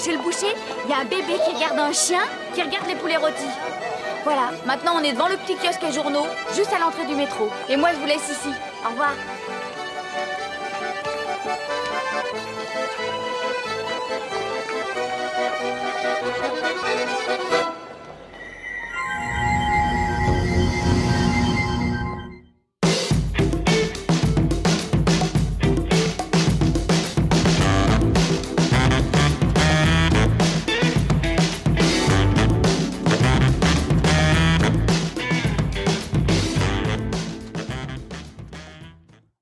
Chez le boucher, il y a un bébé qui regarde un chien qui regarde les poulets rôtis. Voilà, maintenant on est devant le petit kiosque à journaux, juste à l'entrée du métro. Et moi je vous laisse ici. Au revoir.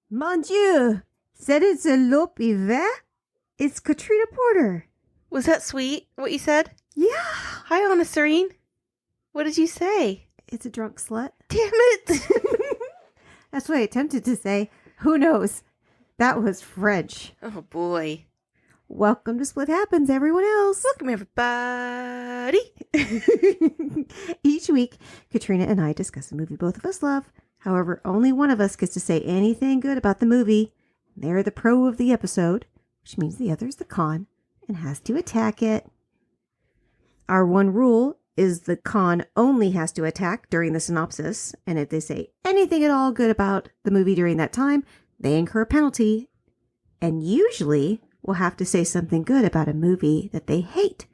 Mon Dieu! C'est a loup hiver? It's Katrina Porter. Was that sweet, what you said? Yeah. Hi, Anna Serene. What did you say? It's a drunk slut. Damn it! That's what I attempted to say. Who knows? That was French. Oh, boy. Welcome to Split Happens, everyone else. Welcome, everybody. Each week, Katrina and I discuss a movie both of us love. However, only one of us gets to say anything good about the movie. They're the pro of the episode, which means the other's the con and has to attack it. Our one rule is the con only has to attack during the synopsis, and if they say anything at all good about the movie during that time, they incur a penalty, and usually will have to say something good about a movie that they hate.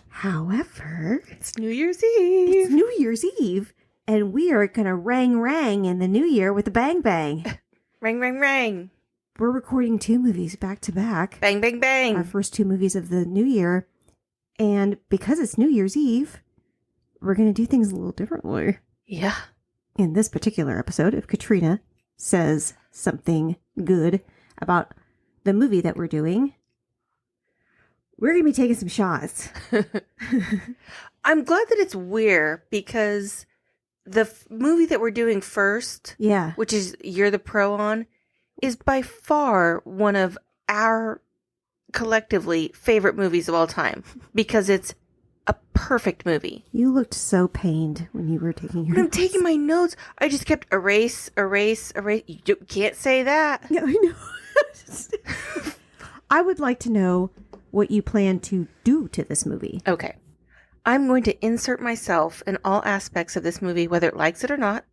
However, It's New Year's Eve. it's New Year's Eve, and we are going to rang in the new year with a bang bang. Rang, rang, rang. We're recording 2 movies back to back. Bang, bang, bang. Our first 2 movies of the new year. And because it's New Year's Eve, we're going to do things a little differently. Yeah. In this particular episode, if Katrina says something good about the movie that we're doing, we're going to be taking some shots. I'm glad that it's weird because the movie that we're doing first, Yeah. which is You're the Pro on, is by far one of our collectively favorite movies of all time because it's a perfect movie. You looked so pained when you were taking your When I'm notes. taking my notes, I just kept erase. You can't say that. Yeah, I know. I would like to know what you plan to do to this movie. Okay. I'm going to insert myself in all aspects of this movie, whether it likes it or not.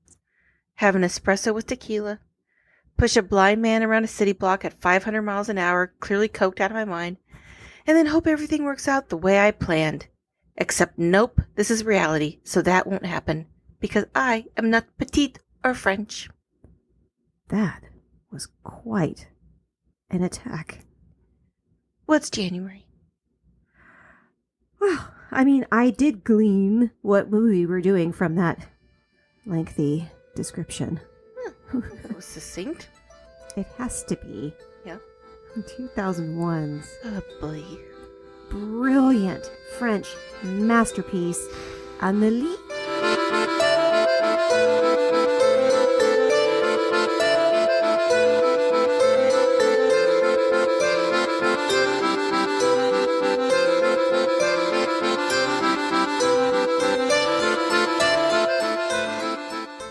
Have an espresso with tequila. Push a blind man around a city block at 500 miles an hour, clearly coked out of my mind. And then hope everything works out the way I planned. Except nope, this is reality, so that won't happen. Because I am not petite or French. That was quite an attack. What's January? Well, I mean, I did glean what movie we're doing from that lengthy description. That was succinct. It has to be. Yeah. 2001's Oh, boy. brilliant French masterpiece, Amelie.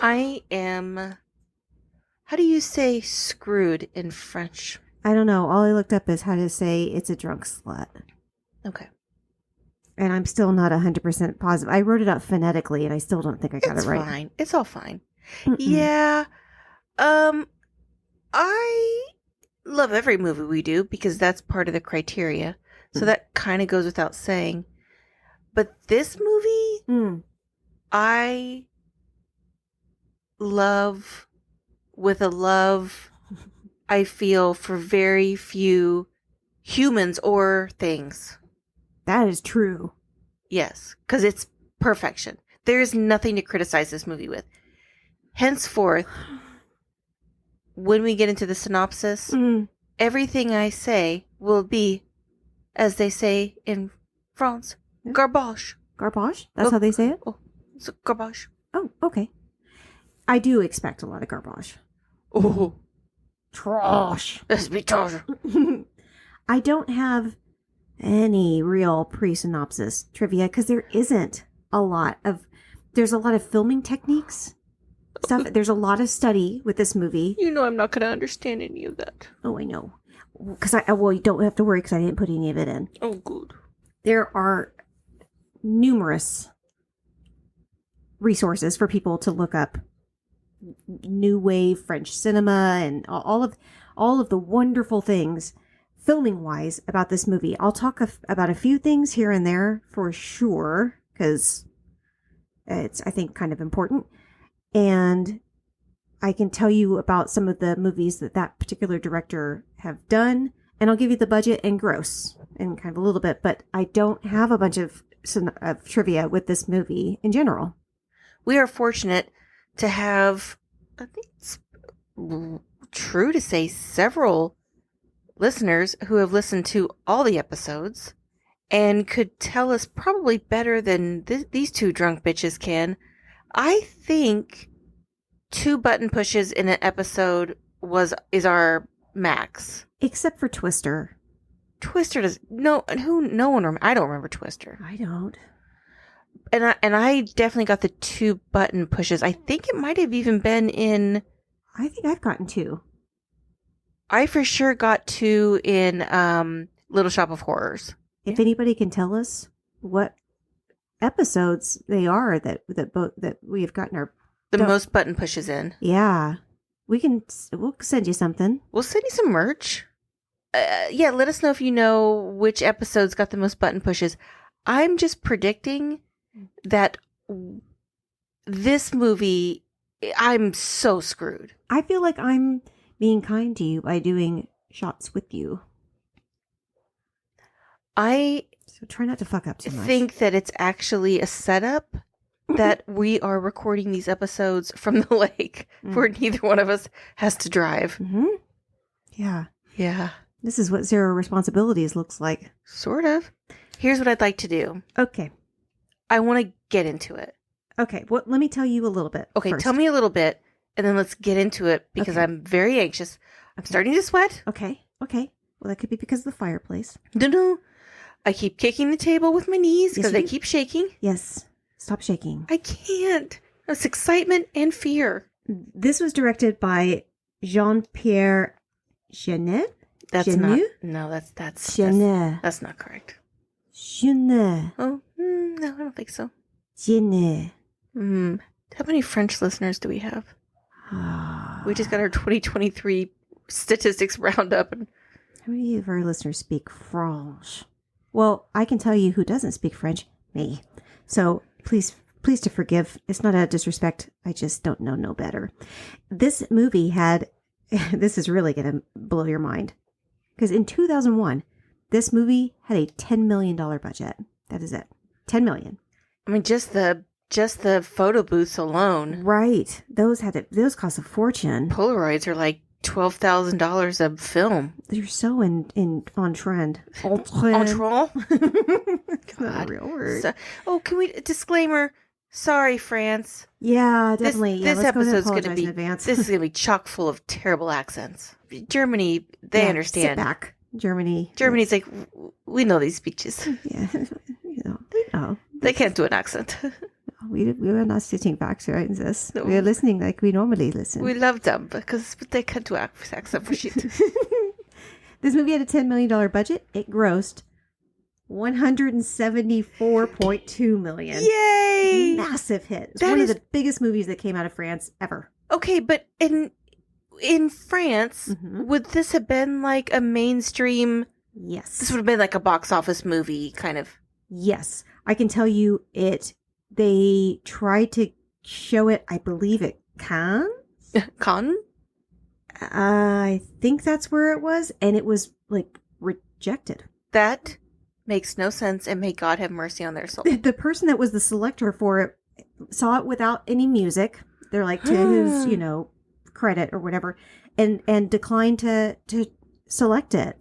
I am... How do you say screwed in French? I don't know. All I looked up is how to say it's a drunk slut. Okay. And I'm still not 100% positive. I wrote it out phonetically, and I still don't think I got It's it right. fine. It's all fine. Mm-mm. Yeah. I love every movie we do because that's part of the criteria. So that kind of goes without saying. But this movie, Mm. I love with a love I feel for very few humans or things. That is true. Yes, because it's perfection. There is nothing to criticize this movie with. Henceforth, when we get into the synopsis, Mm. everything I say will be, as they say in France, Yeah. garbage. Garbage? That's Oh. how they say it? Oh, it's garbage. Oh, okay. I do expect a lot of garbage. Oh, Trash. let's be trash. I don't have any real pre-synopsis trivia because there isn't a lot of... There's a lot of filming techniques stuff. There's a lot of study with this movie. You know I'm not going to understand any of that. Oh, I know. Because well, you don't have to worry because I didn't put any of it in. Oh, good. there are numerous resources for people to look up new wave French cinema and all of the wonderful things filming wise about this movie. I'll talk about a few things here and there for sure, because it's, I think, kind of important. And I can tell you about some of the movies that particular director have done, and I'll give you the budget and gross and kind of a little bit, but I don't have a bunch of trivia with this movie in general. We are fortunate to have, I think it's true to say, several listeners who have listened to all the episodes and could tell us probably better than these two drunk bitches can. I think 2 button pushes in an episode is our max. Except for Twister. Twister does no one. I don't remember Twister. I don't. And I definitely got the 2 button pushes. I think it might have even been in. I think I've gotten 2. I for sure got 2 in Little Shop of Horrors. If anybody can tell us what episodes they are that we have gotten our most button pushes in. Yeah, we'll send you something. We'll send you some merch. Yeah, let us know if you know which episodes got the most button pushes. I'm just predicting that this movie, I'm so screwed. I feel like I'm being kind to you by doing shots with you. So try not to fuck up too much. I think that it's actually a setup that we are recording these episodes from the lake where neither one of us has to drive. Mm-hmm. Yeah. Yeah. This is what Zero Responsibilities looks like. Sort of. Here's what I'd like to do. Okay. I want to get into it. Okay. Well, let me tell you a little bit. Okay, first. tell me a little bit, and then let's get into it, because Okay. I'm very anxious. I'm starting to sweat. Okay. Well, that could be because of the fireplace. No. I keep kicking the table with my knees because Yes, you they do. keep shaking. Yes. Stop shaking. I can't. It's excitement and fear. This was directed by Jean-Pierre Jeunet. That's Genu? not. No, that's Jeunet. that's not correct. Jeunet. Oh, no, I don't think so. Jeunet. How many French listeners do we have? Ah. We just got our 2023 statistics roundup. And How many of our listeners speak French? Well, I can tell you who doesn't speak French. Me. So please to forgive. It's not a disrespect. I just don't know no better. This movie had, this is really going to blow your mind. Because in 2001, this movie had a $10 million budget. That is it. $10 million. I mean, just the photo booths alone. Right. Those cost a fortune. Polaroids are like $12,000 a film. They're so on trend. On En trend? It's not a real word. Can we disclaimer? Sorry, France. Yeah, definitely. This let's go ahead and episode's going to apologize be in advance. This is going to be chock full of terrible accents. Germany, they Yeah, understand. Sit back, Germany. Germany's like, we know these speeches. Yeah, they know. They can't do an accent. We are not sitting back to this. No. We are listening like we normally listen. We love them because they can't do accent for shit. This movie had a $10 million budget. It grossed $174.2 million. Yay! Massive hit. It's That one is- of the biggest movies that came out of France ever. Okay, but in France, Mhm. would this have been like a mainstream? Yes. This would have been like a box office movie, kind of. Yes. I can tell you they tried to show it, I believe, at Cannes. Con? I think that's where it was. And it was like rejected. That makes no sense, and may God have mercy on their soul. The person that was the selector for it saw it without any music. They're like, to his, credit or whatever, and declined to select it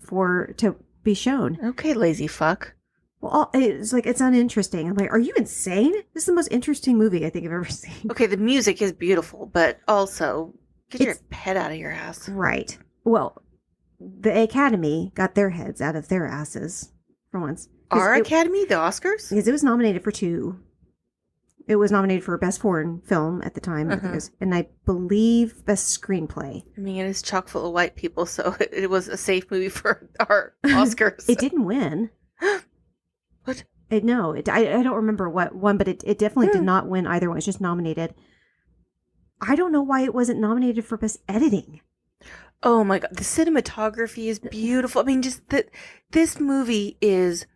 to be shown. Okay, lazy fuck. Well, it's like, it's uninteresting. I'm like, are you insane? This is the most interesting movie I think I've ever seen. Okay, the music is beautiful, but also get your It's- head out of your ass. Right. Well, the Academy got their heads out of their asses for once. Our Academy, the Oscars? Because it was nominated for 2. It was nominated for Best Foreign Film at the time, I think it was, and I believe Best Screenplay. I mean, it is chock full of white people, so it was a safe movie for our Oscars. It didn't win. What? No, I don't remember what one, but it definitely did not win either one. It's just nominated. I don't know why it wasn't nominated for Best Editing. Oh my God. The cinematography is beautiful. I mean, just this movie is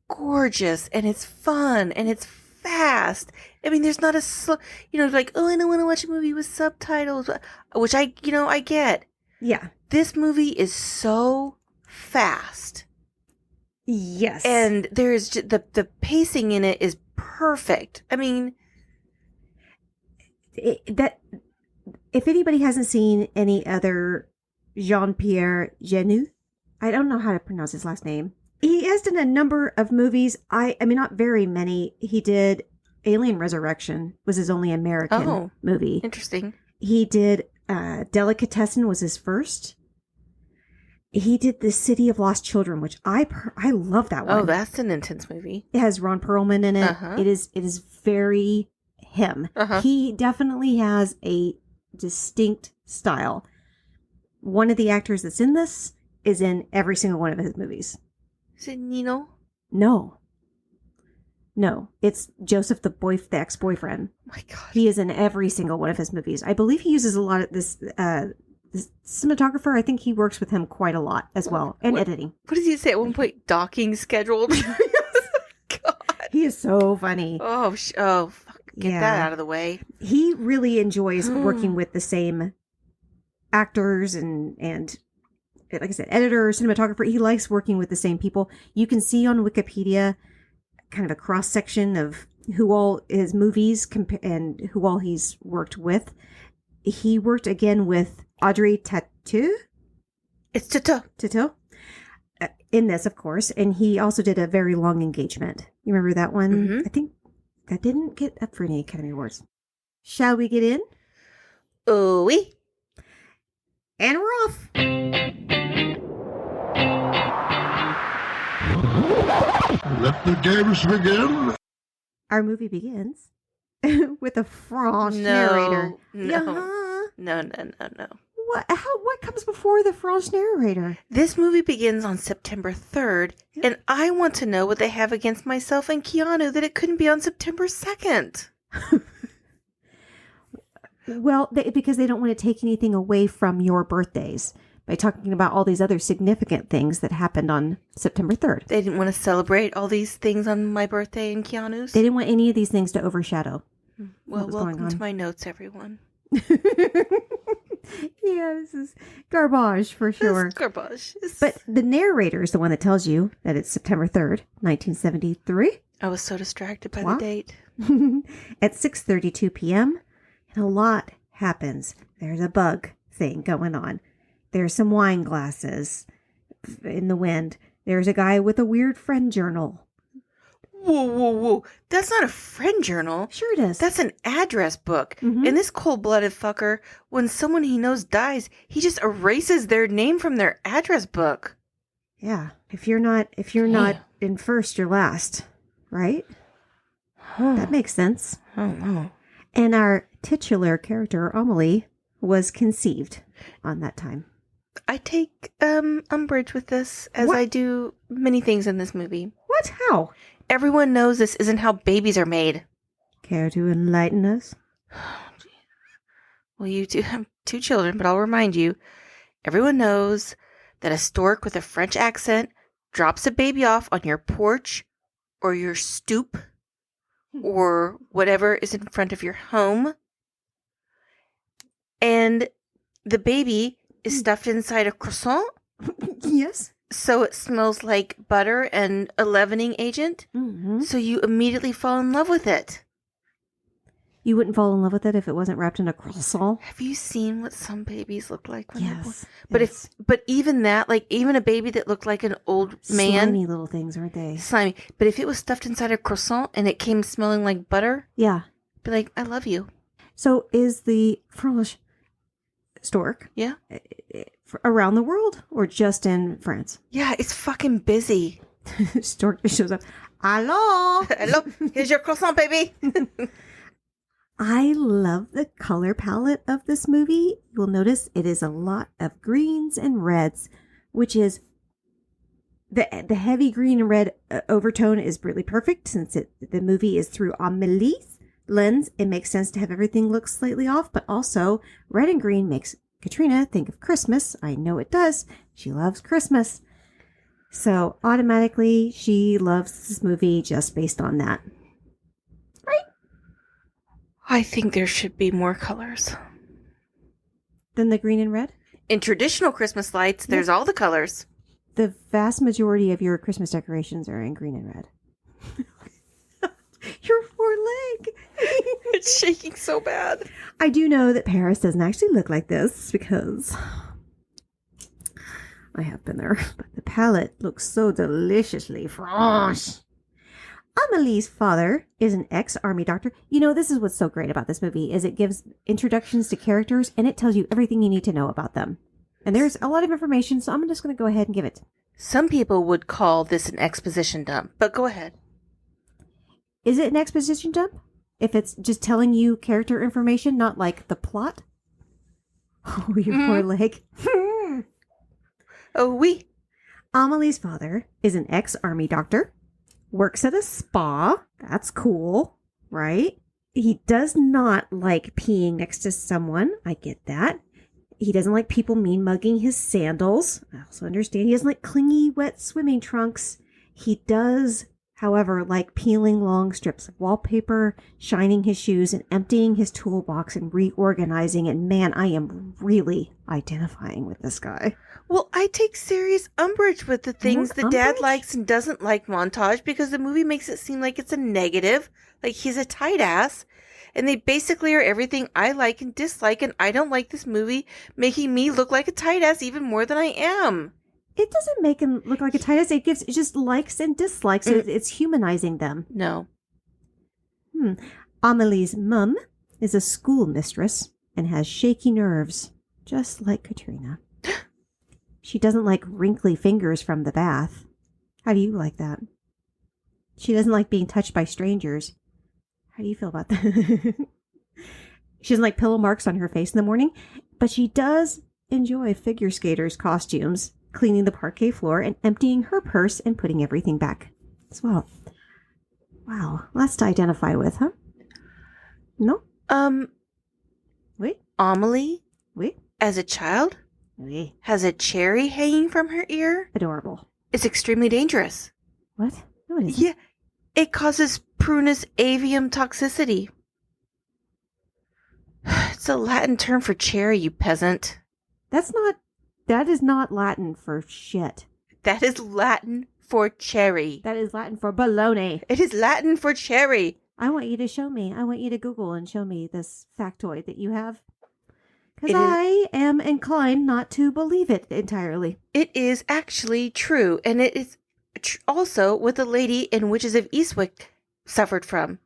gorgeous and it's fun and it's fast. I mean, there's not a like, oh, I don't want to watch a movie with subtitles, which I get. Yeah. This movie is so fast. Yes. And there's just, the pacing in it is perfect. I mean, if anybody hasn't seen any other Jean-Pierre Jeunet, I don't know how to pronounce his last name. He has done a number of movies. I mean, not very many. He did Alien Resurrection, was his only American movie. Interesting. He did Delicatessen was his first. He did The City of Lost Children, which I love that one. Oh, that's an intense movie. It has Ron Perlman in it. Uh-huh. It is very him. Uh-huh. He definitely has a distinct style. One of the actors that's in this is in every single one of his movies. Is it Nino? No, it's Joseph, the ex-boyfriend. Oh my God. He is in every single one of his movies. I believe he uses a lot of this cinematographer. I think he works with him quite a lot as well, and editing. What does he say at one point? Docking scheduled. God. He is so funny. Oh, fuck. Get that out of the way. He really enjoys working with the same actors and like I said, editor, cinematographer. He likes working with the same people. You can see on Wikipedia kind of a cross section of who all his movies and who all he's worked with. He worked again with Audrey Tautou. It's Tautou. In this, of course. And he also did A Very Long Engagement. You remember that one? Mm-hmm. I think that didn't get up for any Academy Awards. Shall we get in? Oh, oui. And we're off. Let the games begin. Our movie begins with a French narrator. No. Yeah. No. What comes before the French narrator? This movie begins on September 3rd, and I want to know what they have against myself and Keanu that it couldn't be on September 2nd. Well, because they don't want to take anything away from your birthdays by talking about all these other significant things that happened on September 3rd. They didn't want to celebrate all these things on my birthday and Keanu's? They didn't want any of these things to overshadow. Well, welcome to my notes, everyone. Yeah, this is garbage for sure. This is garbage. But the narrator is the one that tells you that it's September 3rd, 1973. I was so distracted by Trois. the date. At 6:32 p.m. And a lot happens. There's a bug thing going on. There's some wine glasses in the wind. There's a guy with a weird friend journal. Whoa. That's not a friend journal. Sure it is. That's an address book. Mhm. And this cold-blooded fucker, when someone he knows dies, he just erases their name from their address book. Yeah. If you're not in first, you're last. Right? That makes sense. I don't know. And our titular character, Amelie, was conceived on that time. I take umbrage with this, as What? I do many things in this movie. What? How? Everyone knows this isn't how babies are made. Care to enlighten us? Well, you do have 2 children, but I'll remind you, everyone knows that a stork with a French accent drops a baby off on your porch or your stoop or whatever is in front of your home. And the baby is stuffed inside a croissant, Yes. so it smells like butter and a leavening agent. Mm-hmm. So you immediately fall in love with it. You wouldn't fall in love with it if it wasn't wrapped in a croissant. Have you seen what some babies look like when they're born? Yes. But yes. but even that, like even a baby that looked like an old man, Slimy little things, aren't they? slimy. But if it was stuffed inside a croissant and it came smelling like butter, Yeah. be like, I love you. So is the French stork Yeah. around the world or just in France? Yeah, it's fucking busy. Stork just shows up. Hello. Hello, here's your croissant, baby. I love the color palette of this movie. You'll notice it is a lot of greens and reds, which is The heavy green and red overtone is really perfect since the movie is through Amelie's lens. It makes sense to have everything look slightly off, but also red and green makes Katrina think of Christmas. I know it does. She loves Christmas. So automatically she loves this movie just based on that. Right? I think there should be more colors. Than the green and red? In traditional Christmas lights, there's all the colors. The vast majority of your Christmas decorations are in green and red. Your poor leg. It's shaking so bad. I do know that Paris doesn't actually look like this because I have been there. But the palette looks so deliciously fresh. Amelie's father is an ex-army doctor. You know, this is what's so great about this movie is it gives introductions to characters and it tells you everything you need to know about them. And there's a lot of information, so I'm just going to go ahead and give it. Some people would call this an exposition dump, but go ahead. Is it an exposition dump? If it's just telling you character information, not like the plot? Oh, your poor leg. Oh, oui. Amelie's father is an ex-army doctor, works at a spa. That's cool, right? He does not like peeing next to someone. I get that. He doesn't like people mean mugging his sandals. I also understand he doesn't like clingy, wet swimming trunks. He does, however, like peeling long strips of wallpaper, shining his shoes, and emptying his toolbox and reorganizing it. Man, I am really identifying with this guy. Well, I take serious umbrage with the things the dad Umbrage? likes and doesn't like montage because the movie makes it seem like it's a negative, like he's a tight ass. And they basically are everything I like and dislike, and I don't like this movie making me look like a tight ass even more than I am. It doesn't make him look like a tight ass. It just likes and dislikes. It's humanizing them. No. Amelie's mum is a schoolmistress and has shaky nerves, just like Katrina. She doesn't like wrinkly fingers from the bath. How do you like that? She doesn't like being touched by strangers. How do you feel about that? She doesn't like pillow marks on her face in the morning, but she does enjoy figure skaters' costumes, cleaning the parquet floor and emptying her purse and putting everything back as well. Wow, lots to identify with, huh? No? Wait. Amelie, Wait. as a child, Wait. has a cherry hanging from her ear. Adorable. It's extremely dangerous. What? No, it isn't. Yeah, it causes prunus avium toxicity. It's a Latin term for cherry, you peasant. That is not Latin for shit. That is Latin for cherry. That is Latin for baloney. It is Latin for cherry. I want you to show me. I want you to Google and show me this factoid that you have. It Because is- I am inclined not to believe it entirely. It is actually true, and it is also what the lady in Witches of Eastwick suffered from.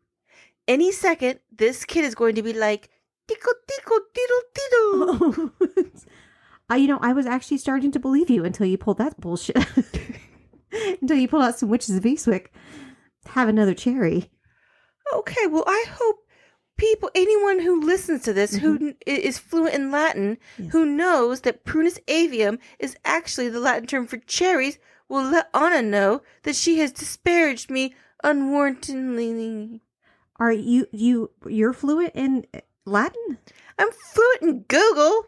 Any second, this kid is going to be like, tickle, tickle, diddle, diddle. I was actually starting to believe you until you pulled that bullshit. Until you pulled out some Witches of Eastwick. Have another cherry. Okay, well, I hope anyone who listens to this, who is fluent in Latin, Yes. who knows that prunus avium is actually the Latin term for cherries, will let Anna know that she has disparaged me unwarrantedly. Are you're fluent in Latin? I'm fluent in Google.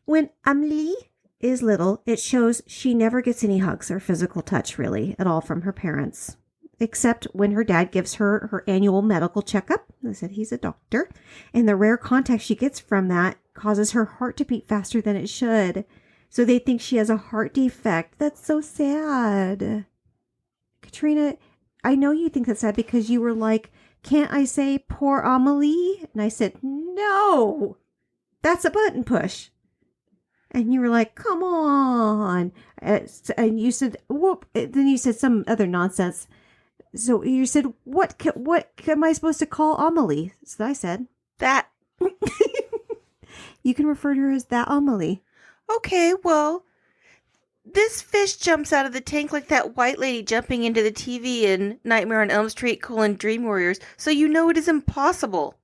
When Amelie is little, it shows she never gets any hugs or physical touch, really, at all from her parents. Except when her dad gives her her annual medical checkup. I said he's a doctor. And the rare contact she gets from that causes her heart to beat faster than it should. So they think she has a heart defect. That's so sad. Katrina, I know you think that's sad because you were like, can't I say poor Amelie? And I said, no, that's a button push. And you were like, come on. And you said, whoop. Then you said some other nonsense. So you said, what am I supposed to call Amelie? So I said, That. you can refer to her as that Amelie. Okay, well, this fish jumps out of the tank like that white lady jumping into the TV in Nightmare on Elm Street: Dream Warriors, so you know it is impossible.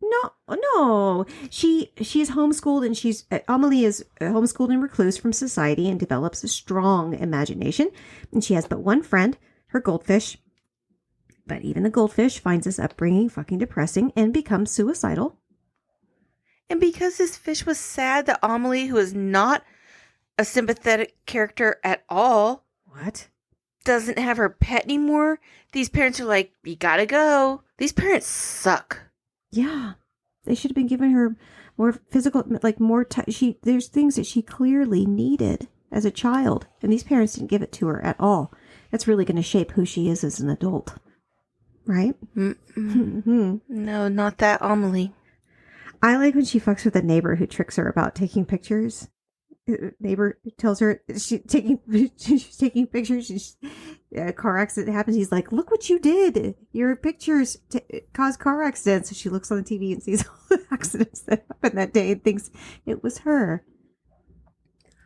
No. She is homeschooled, and Amelie is homeschooled and recluse from society and develops a strong imagination. And she has but one friend, her goldfish. But even the goldfish finds his upbringing fucking depressing and becomes suicidal. And because this fish was sad that Amelie, who is not a sympathetic character at all, What? doesn't have her pet anymore, these parents are like, you gotta go. These parents suck. Yeah. They should have been giving her more physical, like more there's things that she clearly needed as a child, and these parents didn't give it to her at all. That's really going to shape who she is as an adult. Right? No, not that Amelie. I like when she fucks with the neighbor who tricks her about taking pictures. Neighbor tells her she's taking pictures. A car accident happens. He's like, "Look what you did! Your pictures cause car accidents." So she looks on the TV and sees all the accidents that happened that day and thinks it was her.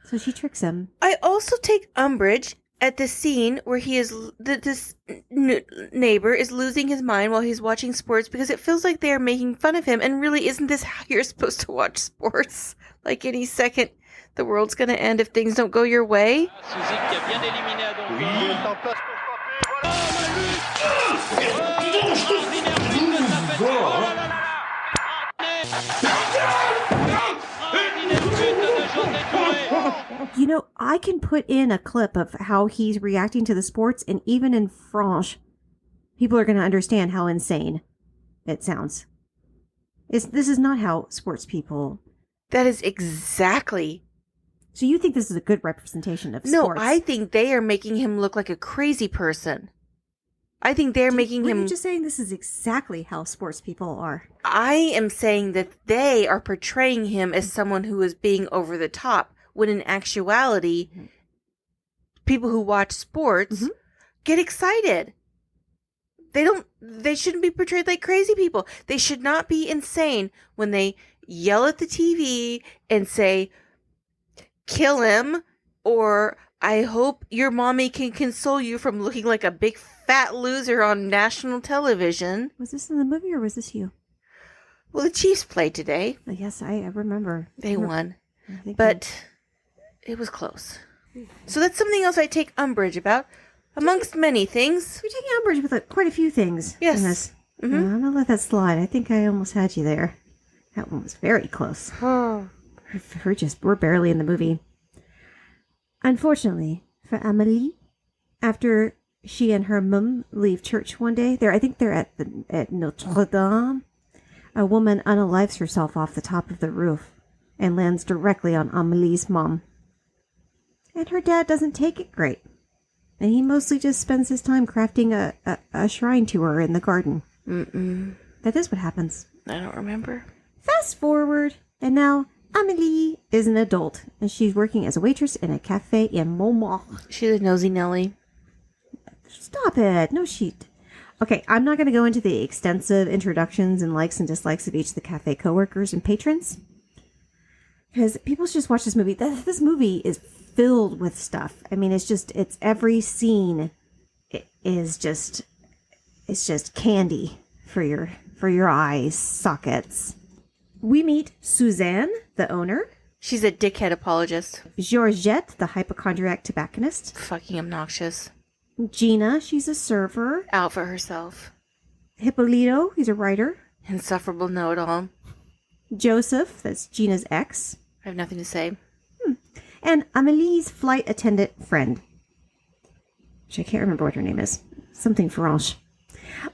So she tricks him. I also take umbrage at the scene where this neighbor is losing his mind while he's watching sports, because it feels like they are making fun of him, and really, isn't this how you're supposed to watch sports? Like, any second, the world's gonna end if things don't go your way. You know, I can put in a clip of how he's reacting to the sports, and even in French, people are going to understand how insane it sounds. This is not how sports people... That is exactly. So you think this is a good representation of No, sports? I think they are making him look like a crazy person. I think they're making him... You're just saying this is exactly how sports people are. I am saying that they are portraying him as someone who is being over the top, when in actuality, people who watch sports get excited. They shouldn't be portrayed like crazy people. They should not be insane when they yell at the TV and say, "Kill him," or "I hope your mommy can console you from looking like a big fat loser on national television." Was this in the movie or was this you? Well, the Chiefs played today. Yes, I remember. They won. But It was close. So that's something else I take umbrage about, amongst many things. you're taking umbrage with quite a few things. Yes. In this. I'm going to let that slide. I think I almost had you there. That one was very close. We're barely in the movie. Unfortunately for Amelie, after she and her mum leave church one day, I think they're at Notre Dame, a woman unalives herself off the top of the roof and lands directly on Amelie's mom. And her dad doesn't take it great. And he mostly just spends his time crafting a shrine to her in the garden. That is what happens. I don't remember. Fast forward, and now Amelie is an adult, and she's working as a waitress in a cafe in Montmartre. She's a nosy Nelly. Stop it. No, Okay, I'm not going to go into the extensive introductions and likes and dislikes of each of the cafe coworkers and patrons, because people should just watch this movie. This movie is filled with stuff. I mean, it's every scene is just candy for your eyes sockets. We meet Suzanne, the owner. She's a dickhead apologist. Georgette, the hypochondriac tobacconist. Fucking obnoxious. Gina, she's a server. Out for herself. Hippolito, he's a writer. Insufferable know-it-all. Joseph, that's Gina's ex. I have nothing to say. And Amelie's flight attendant friend, which I can't remember what her name is. Something French.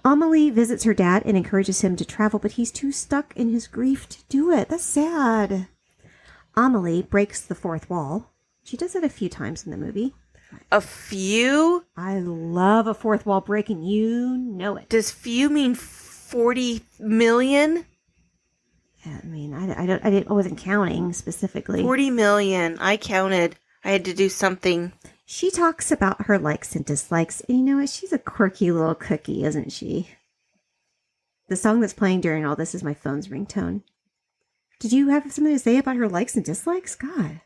Amelie visits her dad and encourages him to travel, but he's too stuck in his grief to do it. That's sad. Amelie breaks the fourth wall. She does it a few times in the movie. A few? I love a fourth wall breaking. You know it. Does few mean 40 million? I mean, I wasn't counting specifically. 40 million. I counted. I had to do something. She talks about her likes and dislikes, and you know what? She's a quirky little cookie, isn't she? The song that's playing during all this is my phone's ringtone. Did you have something to say about her likes and dislikes? God.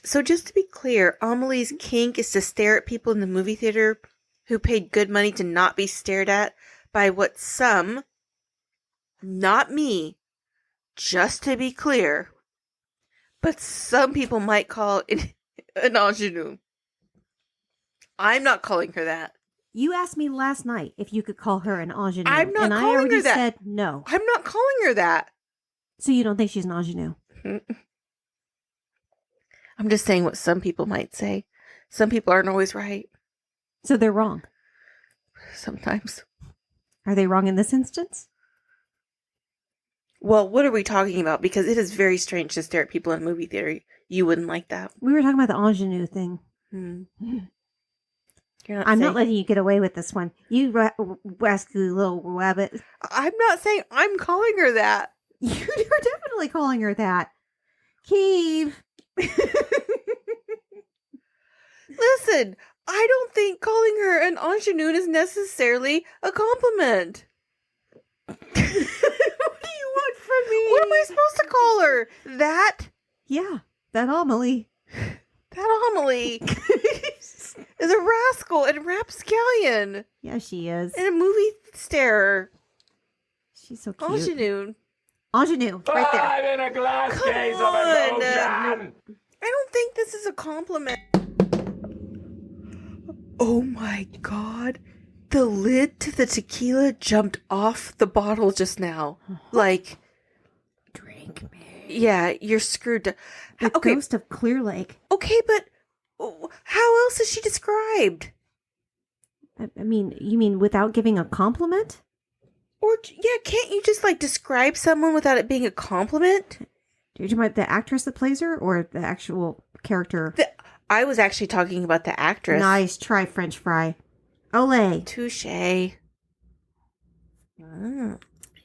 So just to be clear, Amelie's kink is to stare at people in the movie theater who paid good money to not be stared at by what some Not me. Just to be clear. But some people might call it an ingenue. I'm not calling her that. You asked me last night if you could call her an ingenue. I'm not and I calling already her that. said no. I'm not calling her that. So you don't think she's an ingenue? I'm just saying what some people might say. Some people aren't always right. So they're wrong. Sometimes. Are they wrong in this instance? Well, what are we talking about? Because it is very strange to stare at people in a movie theater. You wouldn't like that. We were talking about the ingenue thing. You're not I'm saying... not letting you get away with this one. You rascally little rabbit. I'm not saying I'm calling her that. You're definitely calling her that. Keeve. Listen, I don't think calling her an ingenue is necessarily a compliment. What do you want from me? What am I supposed to call her? That? Yeah, that Amelie. That Amelie is a rascal and rapscallion. Yeah, she is. And a movie starer. She's so cute. Ingenue. Ingenue, right there. I'm in a glass Come case of on. emotion. I don't think this is a compliment. Oh my god. The lid to the tequila jumped off the bottle just now. Like, Drink me. yeah, you're screwed. The ghost of Clear Lake. Okay, but how else is she described? I mean, you mean without giving a compliment? Or, yeah, can't you just, like, describe someone without it being a compliment? Are you talking about the actress that plays her or the actual character? I was actually talking about the actress. Nice try, French fry. Olay. Touché. Nom,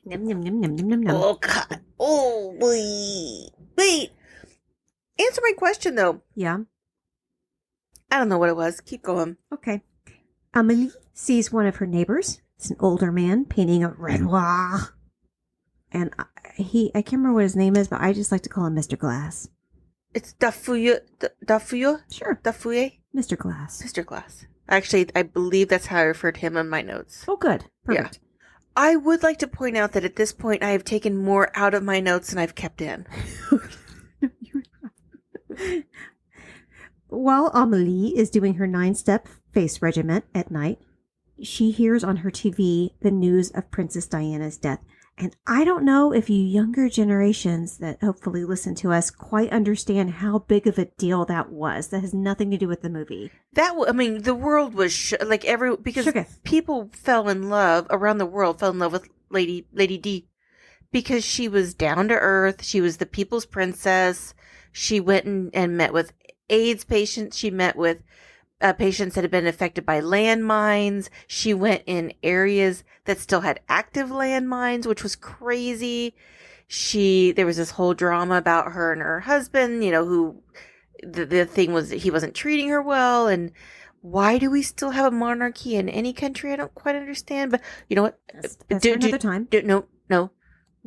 nom, nom, nom, nom, nom, nom. Oh, God. Oh, wait. Answer my question, though. Yeah. I don't know what it was. Keep going. Okay. Amelie sees one of her neighbors. It's an older man painting a Renoir. And I can't remember what his name is, but I just like to call him Mr. Glass. It's Dafouille? Sure. Dafouille? Mr. Glass. Mr. Glass. Actually, I believe that's how I referred to him in my notes. Oh, good. Perfect. Yeah. I would like to point out that at this point, I have taken more out of my notes than I've kept in. While Amelie is doing her 9-step face regimen at night, she hears on her TV the news of Princess Diana's death. And I don't know if you younger generations that hopefully listen to us quite understand how big of a deal that was. That has nothing to do with the movie. The world was because people fell in love around the world, fell in love with Lady D because she was down to earth. She was the people's princess. She went and met with AIDS patients. She met with patients that had been affected by landmines. She went in areas that still had active landmines, which was crazy. There was this whole drama about her and her husband, who the thing was that he wasn't treating her well. And why do we still have a monarchy in any country? I don't quite understand. But you know what? That's for another time. No. I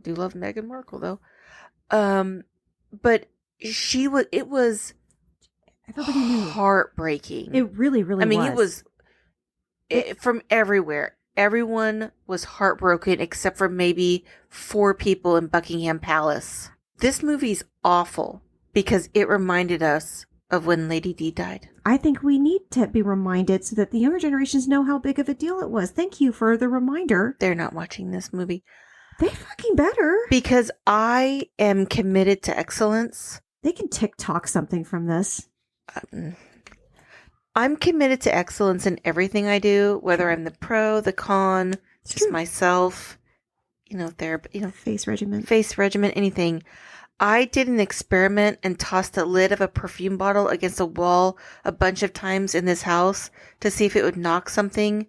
do love Meghan Markle though. But it was heartbreaking. It really, really was. It was from everywhere. Everyone was heartbroken except for maybe 4 people in Buckingham Palace. This movie's awful because it reminded us of when Lady D died. I think we need to be reminded so that the younger generations know how big of a deal it was. Thank you for the reminder. They're not watching this movie. They fucking better. Because I am committed to excellence. They can TikTok something from this. I'm committed to excellence in everything I do, whether I'm the pro, the con, just myself, therapy, face regimen, anything. I did an experiment and tossed the lid of a perfume bottle against a wall a bunch of times in this house to see if it would knock something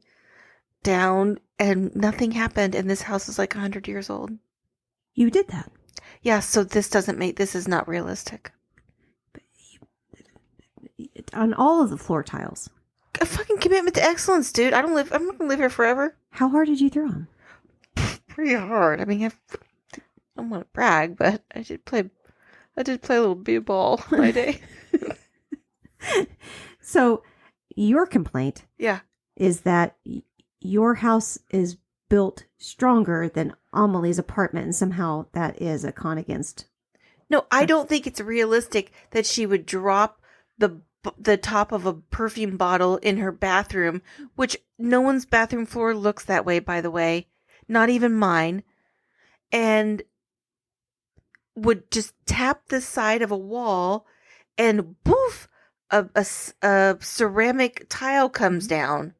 down, and nothing happened, and this house is like 100 years old. You did that? Yeah, so this is not realistic. On all of the floor tiles. A fucking commitment to excellence, dude. I'm not gonna live here forever. How hard did you throw them? Pretty hard. I mean, I don't want to brag, but I did play a little b-ball my day. So, your complaint, yeah, is that your house is built stronger than Amelie's apartment, and somehow that is a con against. No, I don't think it's realistic that she would drop the top of a perfume bottle in her bathroom, which no one's bathroom floor looks that way, by the way, not even mine, and would just tap the side of a wall and boof, a ceramic tile comes down.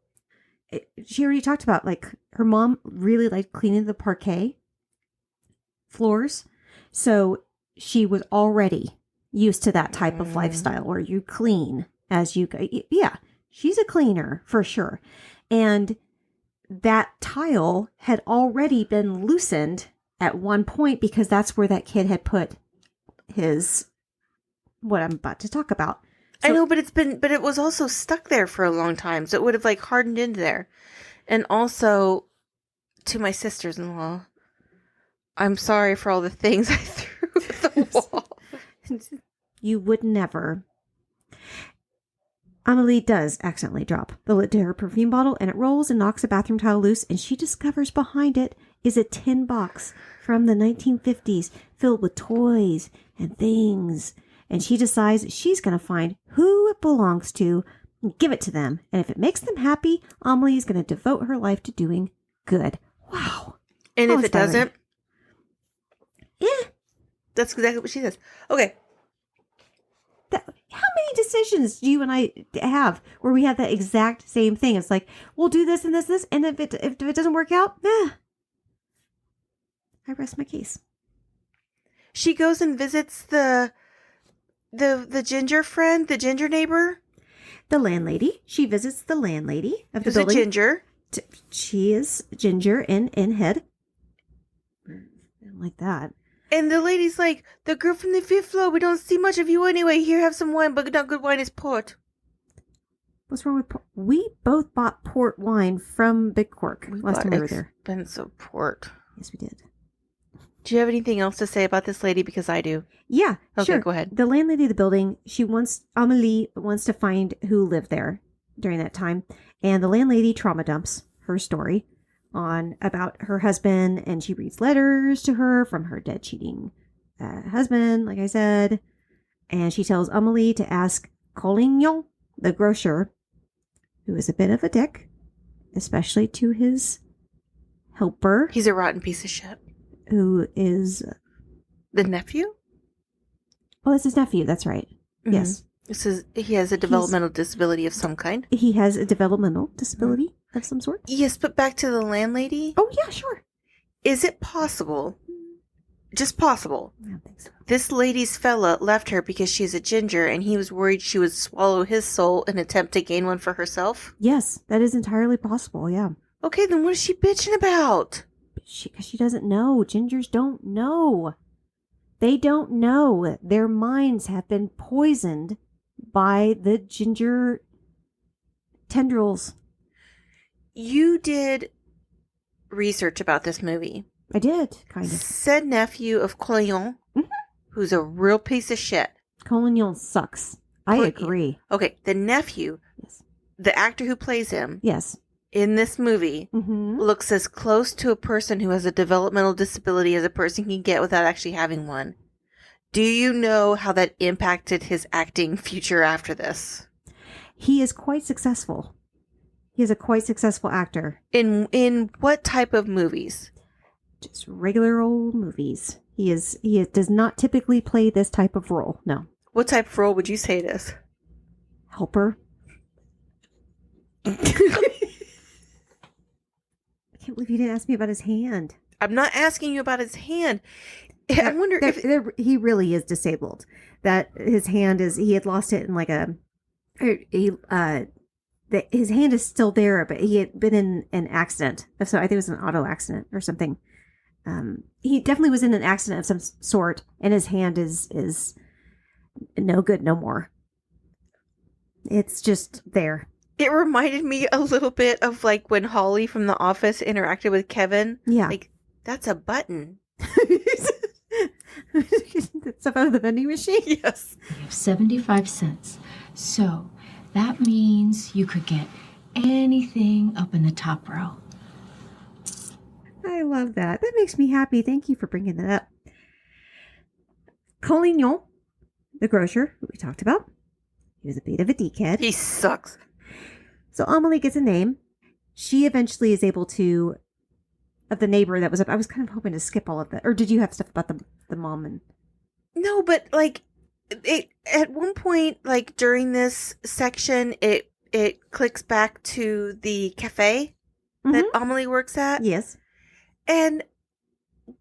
She already talked about, like, her mom really liked cleaning the parquet floors. So she was already used to that type of lifestyle where you clean as you go. Yeah, she's a cleaner for sure. And that tile had already been loosened at one point because that's where that kid had put his, what I'm about to talk about. So, I know, but it was also stuck there for a long time, so it would have like hardened into there. And also, to my sisters-in-law, I'm sorry for all the things I threw at the wall. You would never. Amelie does accidentally drop the lid to her perfume bottle, and it rolls and knocks a bathroom tile loose, and she discovers behind it is a tin box from the 1950s filled with toys and things. And she decides she's going to find who it belongs to and give it to them. And if it makes them happy, Amelie is going to devote her life to doing good. Wow. And How if it doesn't, that's exactly what she says. Okay. How many decisions do you and I have where we have that exact same thing? It's like, we'll do this and this, and if it doesn't work out, I rest my case. She goes and visits the ginger friend, the ginger neighbor. The landlady. She visits the landlady of the Who's building. a ginger. She is ginger in head. Like that. And the lady's like, the girl from the fifth floor, we don't see much of you anyway. Here, have some wine, but not good wine is port. What's wrong with port? We both bought port wine from Big Cork last time we were there. Expensive port. Yes, we did. Do you have anything else to say about this lady? Because I do. Yeah, okay, sure. Go ahead. The landlady of the building, Amelie wants to find who lived there during that time. And the landlady trauma dumps her story about her husband, and she reads letters to her from her dead cheating husband, like I said. And she tells Amelie to ask Collignon, the grocer, who is a bit of a dick, especially to his helper. He's a rotten piece of shit. Who is the nephew? Oh, it's his nephew. That's right. Mm-hmm. Yes. He has a developmental disability of some kind. He has a developmental disability of some sort. Yes, but back to the landlady. Oh, yeah, sure. Is it possible, just possible, I don't think so, this lady's fella left her because she's a ginger and he was worried she would swallow his soul in an attempt to gain one for herself? Yes, that is entirely possible, yeah. Okay, then what is she bitching about? Because she doesn't know. Gingers don't know. They don't know. Their minds have been poisoned by the ginger tendrils. You did research about this movie. I did, kind of. Said nephew of Collignon, who's a real piece of shit. Collignon sucks. I agree. Okay, the nephew, yes, the actor who plays him, yes, in this movie, looks as close to a person who has a developmental disability as a person can get without actually having one. Do you know how that impacted his acting future after this? He is quite successful. He is a quite successful actor. In what type of movies? Just regular old movies. He does not typically play this type of role. No. What type of role would you say it is? Helper. I can't believe you didn't ask me about his hand. I'm not asking you about his hand. I wonder if he really is disabled. That his hand is, he had lost it in like his hand is still there, but he had been in an accident. So I think it was an auto accident or something. He definitely was in an accident of some sort, and his hand is no good no more. It's just there. It reminded me a little bit of like when Holly from The Office interacted with Kevin. Yeah. Like, that's a button. Stuff out of the vending machine? Yes. You have 75 cents. So that means you could get anything up in the top row. I love that. That makes me happy. Thank you for bringing that up. Collignon, the grocer who we talked about, he was a bit of a dickhead. He sucks. So Amelie gets a name. She eventually is able to, of the neighbor that was up. I was kind of hoping to skip all of that. Or did you have stuff about the mom and... No, but like it at one point, like during this section, it clicks back to the cafe that Amelie works at. Yes. And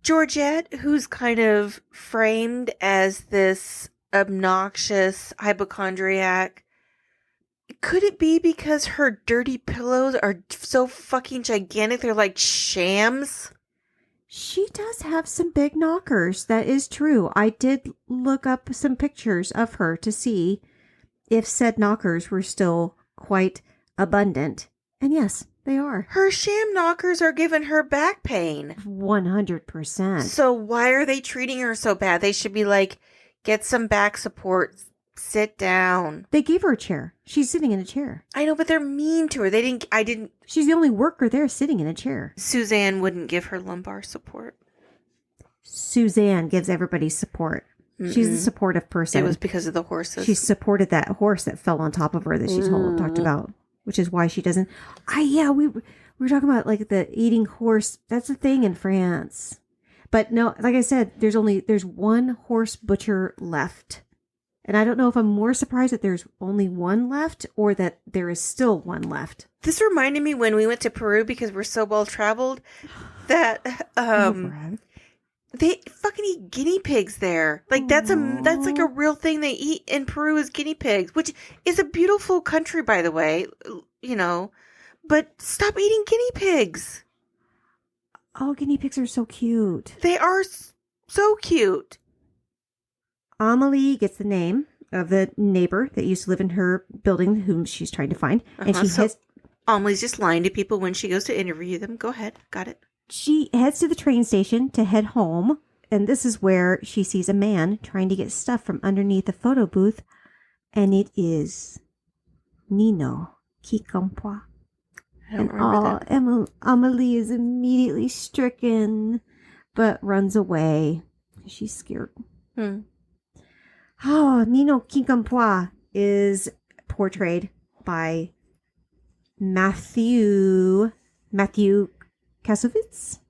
Georgette, who's kind of framed as this obnoxious hypochondriac, could it be because her dirty pillows are so fucking gigantic? They're like shams. She does have some big knockers. That is true. I did look up some pictures of her to see if said knockers were still quite abundant. And yes, they are. Her sham knockers are giving her back pain. 100%. So why are they treating her so bad? They should be like, get some back support. Sit down. They gave her a chair. She's sitting in a chair. I know, but they're mean to her. She's the only worker there sitting in a chair. Suzanne wouldn't give her lumbar support. Suzanne gives everybody support. She's a supportive person. It was because of the horses. She supported that horse that fell on top of her that she talked about, which is why she doesn't. We were talking about like the eating horse. That's a thing in France. But no, like I said, there's one horse butcher left. And I don't know if I'm more surprised that there's only one left or that there is still one left. This reminded me when we went to Peru because we're so well traveled that they fucking eat guinea pigs there. Like that's like a real thing they eat in Peru is guinea pigs, which is a beautiful country, by the way, you know, but stop eating guinea pigs. Oh, guinea pigs are so cute. They are so cute. Amelie gets the name of the neighbor that used to live in her building, whom she's trying to find. And Amelie's just lying to people when she goes to interview them. Go ahead. Got it. She heads to the train station to head home. And this is where she sees a man trying to get stuff from underneath a photo booth. And it is Nino qui comprend. I don't remember that. Amelie is immediately stricken, but runs away. She's scared. Oh, Nino Quincampoix is portrayed by Matthew Kasovitz,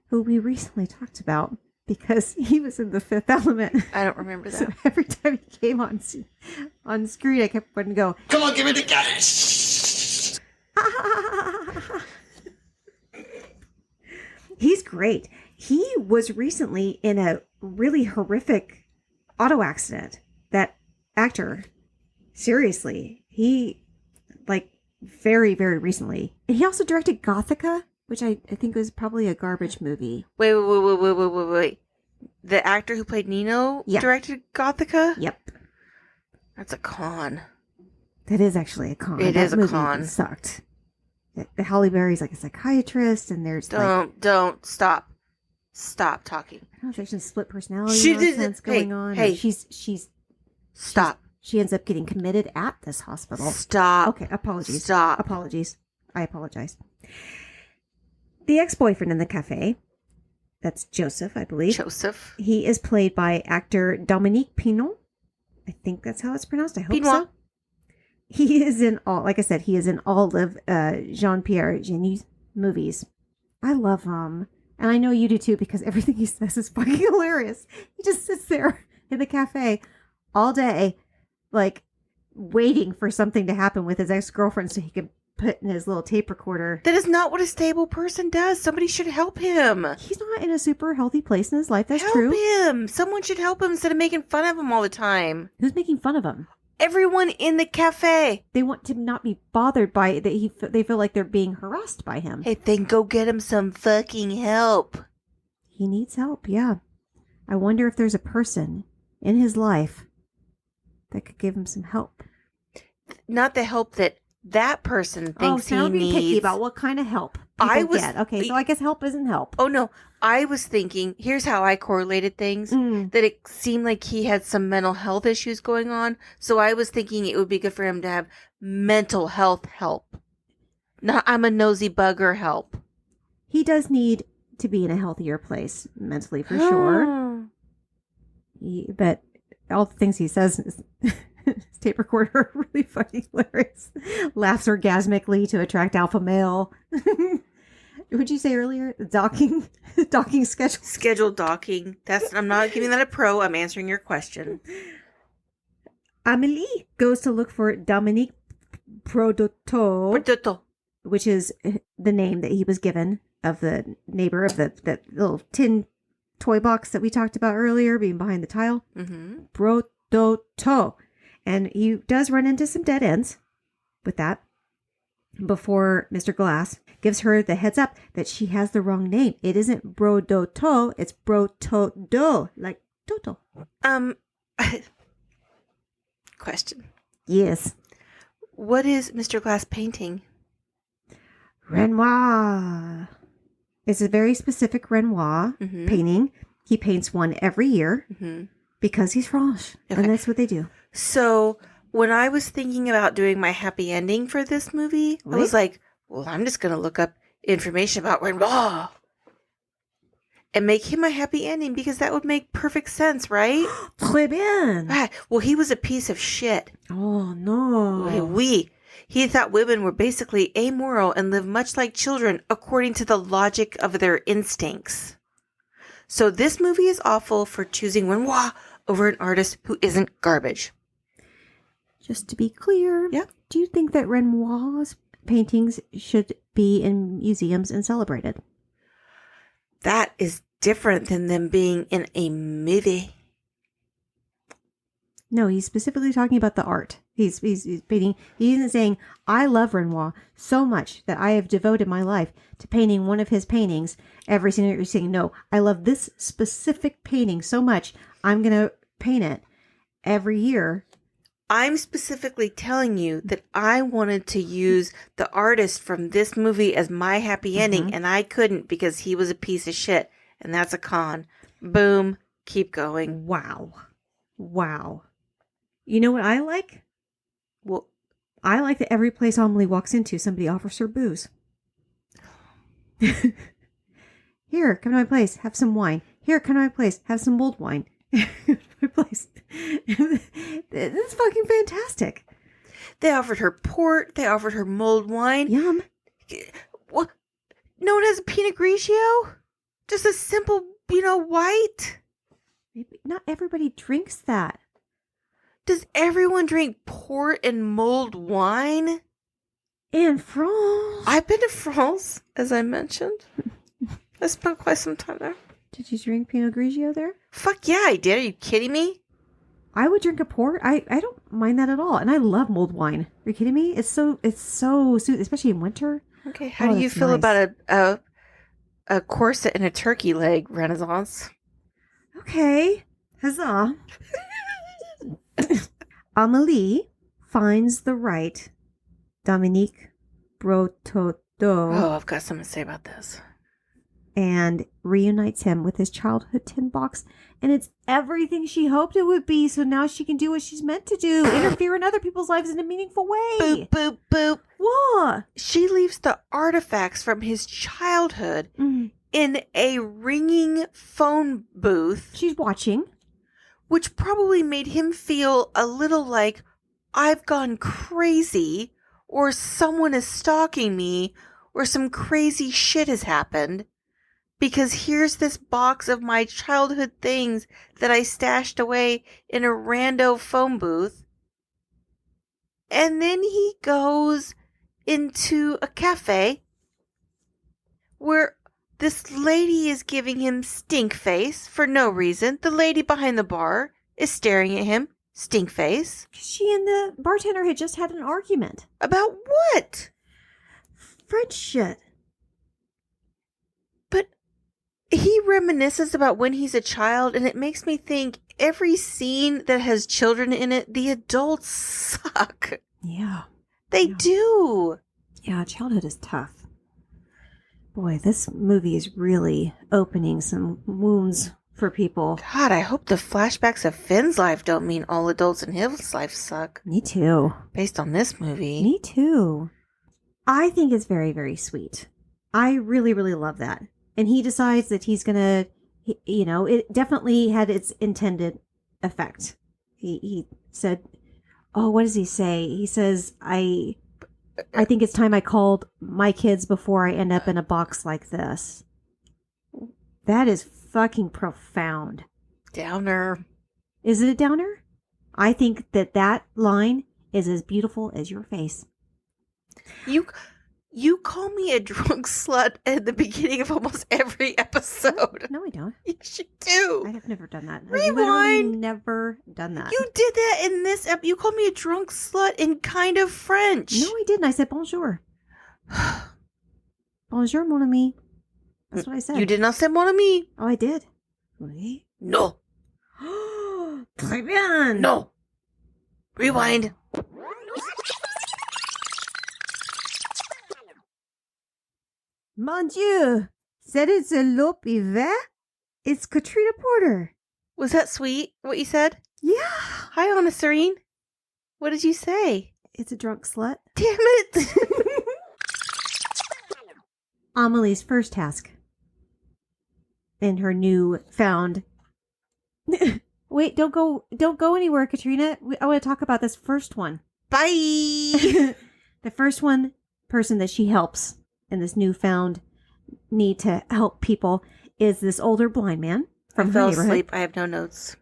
who we recently talked about because he was in The Fifth Element. I don't remember that. So every time he came on screen, I kept wanting to go, Come on, give me the gas. He's great. He was recently in a really horrific auto accident. That actor, seriously, he very, very recently. And he also directed Gothica, which I think was probably a garbage movie. Wait. The actor who played Nino directed Gothica? Yep. That's a con. That is actually a con. It that is a movie con. Sucked. The Halle Berry's like a psychiatrist, and there's Don't stop. Stop talking. I don't know if there's some split personality nonsense going on. Hey, she's stop. She ends up getting committed at this hospital. Stop. Okay, apologies. Stop. Apologies. I apologize. The ex-boyfriend in the cafe, that's Joseph, I believe. Joseph. He is played by actor Dominique Pinon. I think that's how it's pronounced. I hope so. He is in all, like I said, he is in all of Jean-Pierre Genie's movies. I love him. And I know you do too, because everything he says is fucking hilarious. He just sits there in the cafe all day, like waiting for something to happen with his ex-girlfriend so he could put in his little tape recorder. That is not what a stable person does. Somebody should help him. He's not in a super healthy place in his life. That's help true. Him. Someone should help him instead of making fun of him all the time. Who's making fun of him? Everyone in the cafe. They want to not be bothered by that. They feel like they're being harassed by him. Hey, then go get him some fucking help. He needs help, yeah. I wonder if there's a person in his life that could give him some help. Not the help that person thinks he being needs. Picky about what kind of help people get. Okay, so I guess help isn't help. Oh no, I was thinking. Here's how I correlated things. That it seemed like he had some mental health issues going on. So I was thinking it would be good for him to have mental health help. Not I'm a nosy bugger help. he does need to be in a healthier place mentally for sure. But all the things he says in his tape recorder are really fucking hilarious. Laughs orgasmically to attract alpha male. Would you say earlier? Docking schedule. Scheduled docking. I'm not giving that a pro. I'm answering your question. Amelie goes to look for Dominique Prodotto, which is the name that he was given of the neighbor of that little tin toy box that we talked about earlier, being behind the tile. Mm-hmm. Prodotto. And he does run into some dead ends with that before Mr. Glass gives her the heads up that she has the wrong name. It isn't Brodotto, it's Brotodo, like Toto. Question. Yes. What is Mr. Glass painting? Renoir. It's a very specific Renoir painting. He paints one every year because he's French. Okay. And that's what they do. So when I was thinking about doing my happy ending for this movie, I was like, well, I'm just going to look up information about Renoir and make him my happy ending because that would make perfect sense, right? Très bien. Right. Well, he was a piece of shit. Oh, no. He thought women were basically amoral and lived much like children according to the logic of their instincts. So this movie is awful for choosing Renoir over an artist who isn't garbage. Just to be clear, do you think that Renoir's paintings should be in museums and celebrated? That is different than them being in a movie. No, he's specifically talking about the art. He's painting. He isn't saying, I love Renoir so much that I have devoted my life to painting one of his paintings every single year. He's saying, no, I love this specific painting so much, I'm going to paint it every year. I'm specifically telling you that I wanted to use the artist from this movie as my happy ending, and I couldn't because he was a piece of shit. And that's a con. Boom. Keep going. Wow. You know what I like? Well, I like that every place Amelie walks into, somebody offers her booze. Here, come to my place, have some wine. Here, come to my place, have some mulled wine. My place. This is fucking fantastic. they offered her port. They offered her mulled wine. Yum. What? Known as Pinot Grigio? Just a simple, white? Maybe not everybody drinks that. Does everyone drink port and mulled wine? In France. I've been to France, as I mentioned. I spent quite some time there. Did you drink Pinot Grigio there? Fuck yeah, I did. Are you kidding me? I would drink a port. I don't mind that at all. And I love mulled wine. Are you kidding me? It's so soothing, especially in winter. Okay, how do you feel nice. about a corset and a turkey leg renaissance? Okay. Huzzah. Amelie finds the right Dominique Brotodo Oh, I've got something to say about this. and reunites him with his childhood tin box. And it's everything she hoped it would be. So now she can do what she's meant to do. Interfere in other people's lives in a meaningful way. Boop, boop, boop. What? She leaves the artifacts from his childhood in a ringing phone booth, She's watching. which probably made him feel a little like I've gone crazy, or someone is stalking me, or some crazy shit has happened. Because here's this box of my childhood things that I stashed away in a rando phone booth. And then he goes into a cafe where this lady is giving him stink face for no reason. The lady behind the bar is staring at him, stink face. She and the bartender had just had an argument. About what? French shit. But he reminisces about when he's a child, and it makes me think every scene that has children in it, the adults suck. Yeah. They do. Yeah, childhood is tough. Boy, this movie is really opening some wounds for people. God, I hope the flashbacks of Finn's life don't mean all adults in his life suck. Me too. Based on this movie. Me too. I think it's very, very sweet I really, really love that. And he decides that he's going to, it definitely had its intended effect. He said, oh, what does he say? He says, I think it's time I called my kids before I end up in a box like this. That is fucking profound. Downer. Is it a downer? I think that line is as beautiful as your face. You call me a drunk slut at the beginning of almost every episode. No, I don't. Yes, you do. I have never done that. I've Rewind. literally never done that. You did that in this episode. You called me a drunk slut in kind of French. No, I didn't. I said bonjour. Bonjour, mon ami. That's what I said. You did not say mon ami. Oh, I did. Oui. No. Très bien. No. Rewind. Mon Dieu. C'est une loupe hiver? It's Katrina Porter. Was that sweet, what you said? Yeah. Hi, Anna Serene. What did you say? It's a drunk slut. Damn it. Amelie's first task in her new found. Wait, don't go anywhere, Katrina. I want to talk about this first one. Bye. The first person that she helps in this newfound need to help people is this older blind man from I her fell neighborhood. asleep. I have no notes.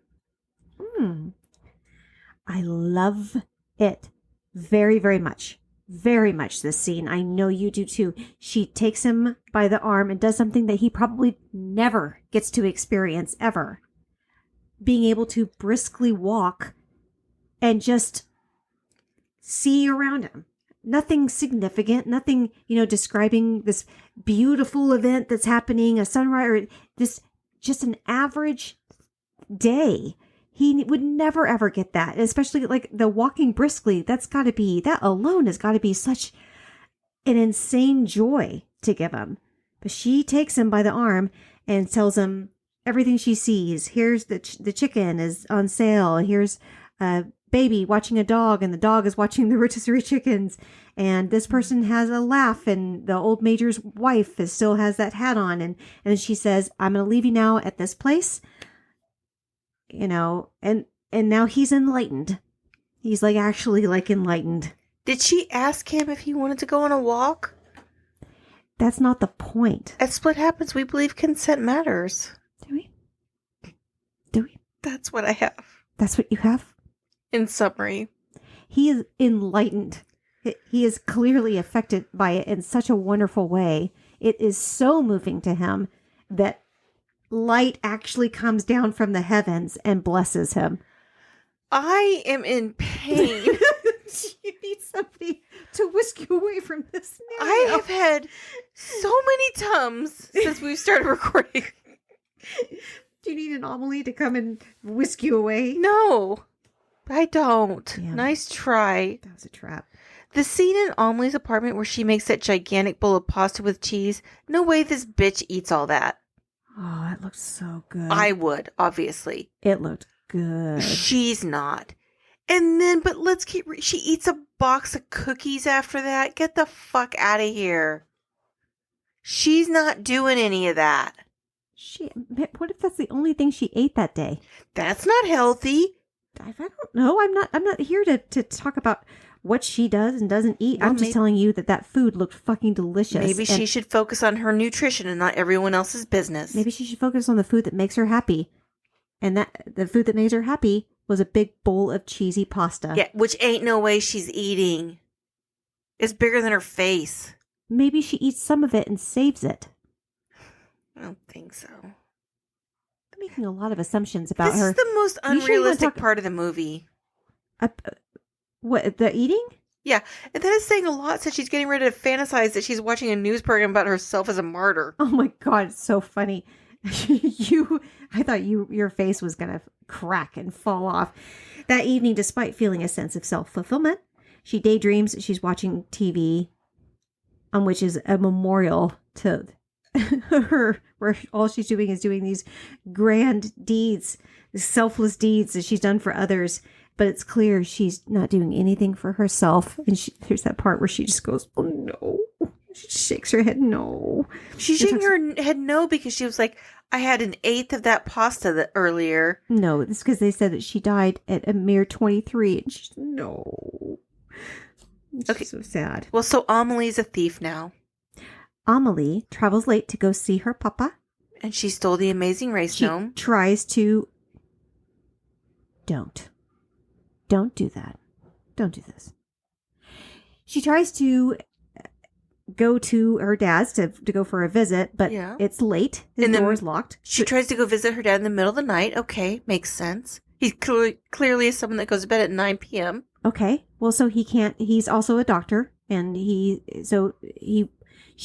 I love it very, very much. Very much, this scene. I know you do too. She takes him by the arm and does something that he probably never gets to experience ever. Being able to briskly walk and just see around him. Nothing significant, nothing, describing this beautiful event that's happening, a sunrise, or this just an average day. He would never ever get that, especially like the walking briskly. That alone has got to be such an insane joy to give him. But she takes him by the arm and tells him everything she sees. Here's the chicken is on sale. Here's a baby watching a dog, and the dog is watching the rotisserie chickens. And this person has a laugh, and the old major's wife still has that hat on. And then she says, I'm going to leave you now at this place. And now he's enlightened. He's actually enlightened. Did she ask him if he wanted to go on a walk? That's not the point. At Split Happens, we believe consent matters. Do we? That's what I have. That's what you have? In summary. He is enlightened. He is clearly affected by it in such a wonderful way. It is so moving to him that light actually comes down from the heavens and blesses him. I am in pain. You need somebody to whisk you away from this now. I have had so many Tums since we've started recording. Do you need an Amelie to come and whisk you away? No, I don't. Yeah. Nice try. That was a trap. The scene in Amelie's apartment where she makes that gigantic bowl of pasta with cheese. No way this bitch eats all that. Oh, it looked so good. I would, obviously. It looked good. She's not. And then, but she eats a box of cookies after that. Get the fuck out of here. She's not doing any of that. What if that's the only thing she ate that day? That's not healthy. I don't know. I'm not here to talk about what she does and doesn't eat. Well, I'm just telling you that food looked fucking delicious. Maybe she should focus on her nutrition and not everyone else's business. Maybe she should focus on the food that makes her happy. And that the food that makes her happy was a big bowl of cheesy pasta. Yeah, which ain't no way she's eating. It's bigger than her face. Maybe she eats some of it and saves it. I don't think so. I'm making a lot of assumptions about this her. This is the most unrealistic part of the movie. What, the eating? Yeah, and that is saying a lot since she's getting ready to fantasize that she's watching a news program about herself as a martyr. Oh my God, it's so funny. I thought your face was going to crack and fall off. That evening, despite feeling a sense of self-fulfillment, she daydreams she's watching TV, on which is a memorial to her, where all she's doing is doing these grand deeds, selfless deeds that she's done for others. But it's clear she's not doing anything for herself. And there's that part where she just goes, oh no, She shakes her head no. She's shaking her head no because she was like, I had an eighth of that pasta earlier. No, it's because they said that she died at a mere 23. And she's, no. It's Okay. so sad. Well, so Amelie's a thief now. Amelie travels late to go see her papa. And she stole the Amazing Race She gnome. tries to... Don't do that. Don't do this. She tries to go to her dad's to go for a visit, but Yeah. it's late. His And then door is locked. She tries to go visit her dad in the middle of the night. Okay, makes sense. He's clearly someone that goes to bed at 9 p.m. Okay. Well, so he can't... He's also a doctor, and she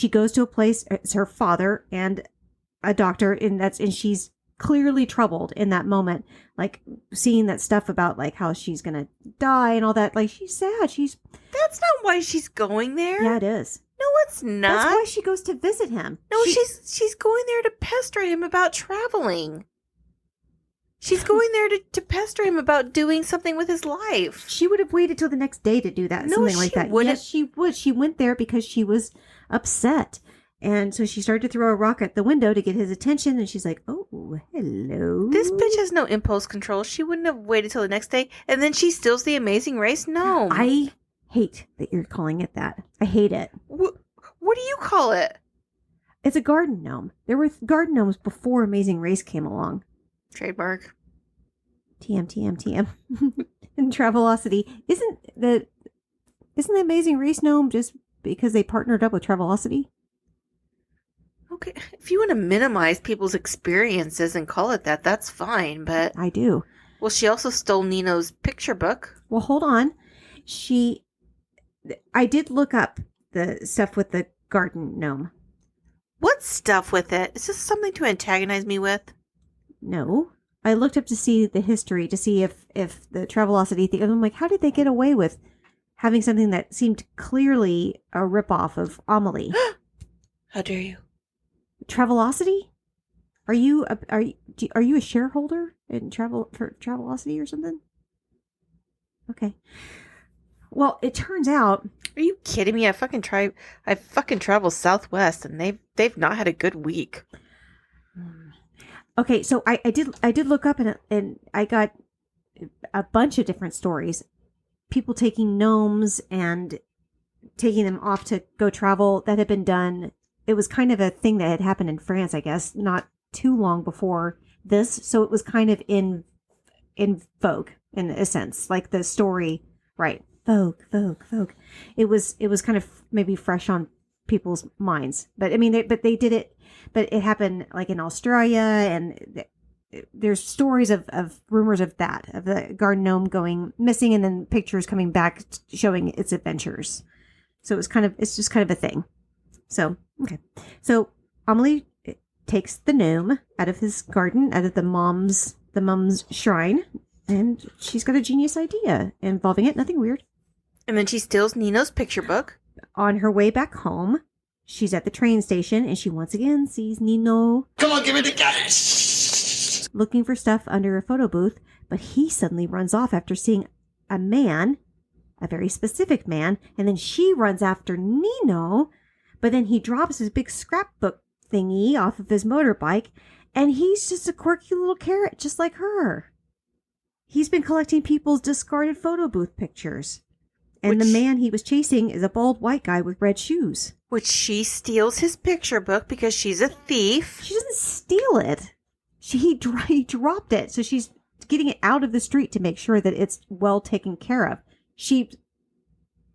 goes to a place... It's her father and a doctor, and she's clearly troubled in that moment, like seeing that stuff about like how she's gonna die and all that. Like, she's sad. That's not why she's going there. Yeah, it is. No, it's not. That's why she goes to visit him. No, she's going there to pester him about traveling. She's going there to pester him about doing something with his life. She would have waited till the next day to do that. No, something like she that. wouldn't. Yes, she would. She went there because she was upset. And so she started to throw a rock at the window to get his attention. And she's like, oh, hello. This bitch has no impulse control. She wouldn't have waited till the next day. And then she steals the Amazing Race? No. I hate that you're calling it that. I hate it. What do you call it? It's a garden gnome. There were garden gnomes before Amazing Race came along. Trademark. TM. And Travelocity. Isn't the Amazing Race gnome just because they partnered up with Travelocity? Okay, if you want to minimize people's experiences and call it that, that's fine, but... I do. Well, she also stole Nino's picture book. Well, hold on. I did look up the stuff with the garden gnome. What stuff with it? Is this something to antagonize me with? No. I looked up to see the history, to see if the Travelocity thing... I'm like, how did they get away with having something that seemed clearly a ripoff of Amelie? How dare you? Travelocity? Are you a shareholder in Travelocity or something? Okay. Well, it turns out... Are you kidding me? I fucking travel Southwest, and they've not had a good week. Okay, so I did look up and I got a bunch of different stories. People taking gnomes and taking them off to go travel that had been done. It was kind of a thing that had happened in France, I guess, not too long before this. So it was kind of in vogue in a sense, like the story, right? Vogue. It was kind of maybe fresh on people's minds, but I mean, they did it, but it happened like in Australia, and there's stories of rumors of the garden gnome going missing and then pictures coming back showing its adventures. So it's just kind of a thing. So, okay. So Amelie takes the gnome out of his garden, out of the mom's shrine, and she's got a genius idea involving it. Nothing weird. And then she steals Nino's picture book. On her way back home, she's at the train station, and she once again sees Nino. Come on, give me the cabbage. Looking for stuff under a photo booth, but he suddenly runs off after seeing a man, a very specific man, and then she runs after Nino, but then he drops his big scrapbook thingy off of his motorbike, and he's just a quirky little carrot just like her. He's been collecting people's discarded photo booth pictures. And the man he was chasing is a bald white guy with red shoes. Which she steals his picture book because she's a thief. She doesn't steal it. He dropped it. So she's getting it out of the street to make sure that it's well taken care of.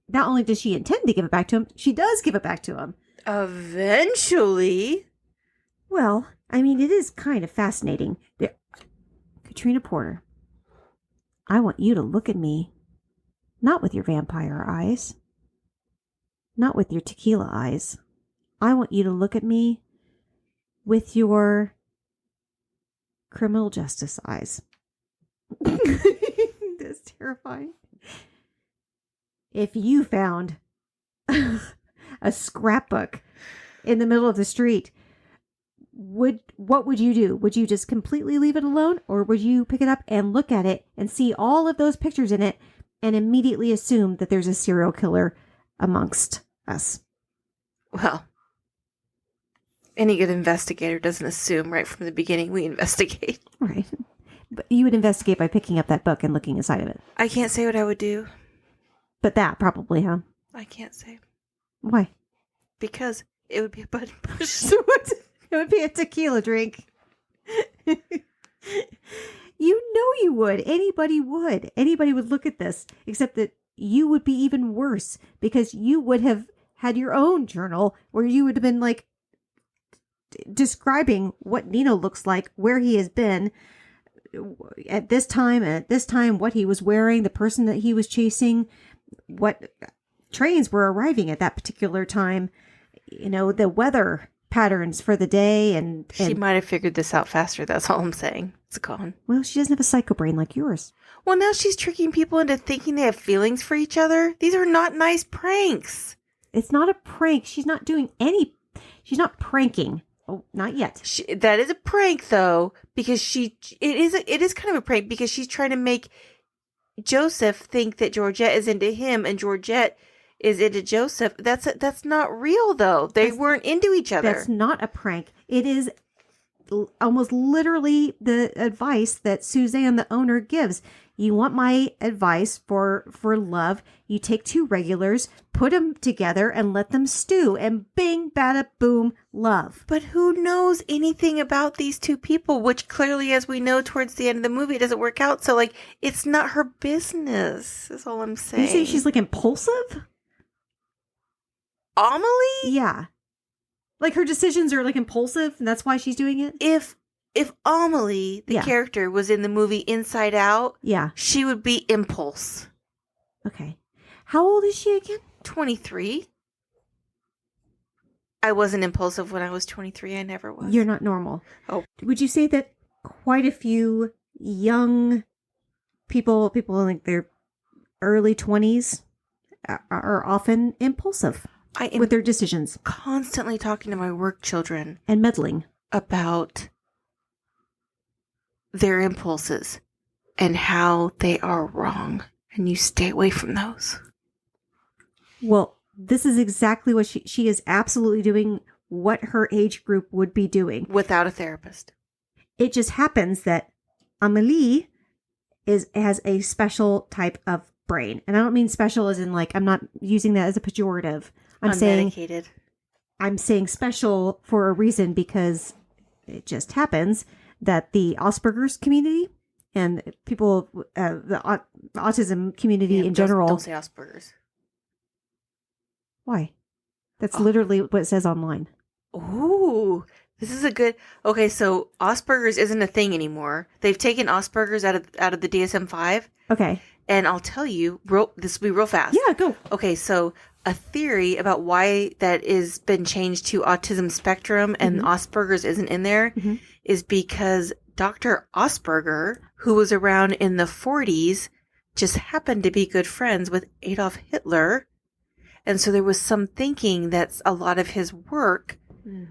Not only does she intend to give it back to him, she does give it back to him. Eventually. Well, I mean, it is kind of fascinating. Katrina Porter, I want you to look at me. Not with your vampire eyes. Not with your tequila eyes. I want you to look at me with your criminal justice eyes. That's terrifying. If you found a scrapbook in the middle of the street, what would you do? Would you just completely leave it alone? Or would you pick it up and look at it and see all of those pictures in it and immediately assume that there's a serial killer amongst us? Well, any good investigator doesn't assume right from the beginning we investigate. Right. But you would investigate by picking up that book and looking inside of it. I can't say what I would do. But that probably, huh? I can't say. Why? Because it would be a button push. So it would be a tequila drink. You know you would. Anybody would. Anybody would look at this, except that you would be even worse because you would have had your own journal where you would have been like describing what Nino looks like, where he has been at this time, what he was wearing, the person that he was chasing, what trains were arriving at that particular time, the weather patterns for the day. And She might have figured this out faster. That's all I'm saying. It's a con. Well, she doesn't have a psycho brain like yours. Well, now she's tricking people into thinking they have feelings for each other. These are not nice pranks. It's not a prank. She's not pranking. Oh, not yet. That is a prank, though, because it is kind of a prank because she's trying to make Joseph think that Georgette is into him and Georgette is into Joseph. That's not real, though. They weren't into each other. That's not a prank. It is almost literally the advice that Suzanne, the owner, gives. You want my advice for love? You take two regulars, put them together, and let them stew, and bing, bada, boom, love. But who knows anything about these two people, which clearly, as we know towards the end of the movie, it doesn't work out. So, it's not her business, is all I'm saying. You say she's, impulsive? Amelie? Yeah. Her decisions are, impulsive, and that's why she's doing it? If Amelie, the character, was in the movie Inside Out, she would be impulse. Okay. How old is she again? 23. I wasn't impulsive when I was 23. I never was. You're not normal. Oh. Would you say that quite a few young people in their early 20s are often impulsive with their decisions? Constantly talking to my work children. And meddling. About their impulses and how they are wrong. And you stay away from those. Well, this is exactly what she is absolutely doing what her age group would be doing. Without a therapist. It just happens that Amelie has a special type of brain. And I don't mean special as in I'm not using that as a pejorative. I'm saying special for a reason because it just happens that the Asperger's community and people, the autism community in general. Don't say Asperger's. Why? That's literally what it says online. Ooh, this is a good. Okay, so Asperger's isn't a thing anymore. They've taken Asperger's out of the DSM-5. Okay. And I'll tell you, this will be real fast. Yeah, go. Okay, so a theory about why that is been changed to autism spectrum and Asperger's isn't in there is because Dr. Asperger, who was around in the 40s, just happened to be good friends with Adolf Hitler. And so there was some thinking that a lot of his work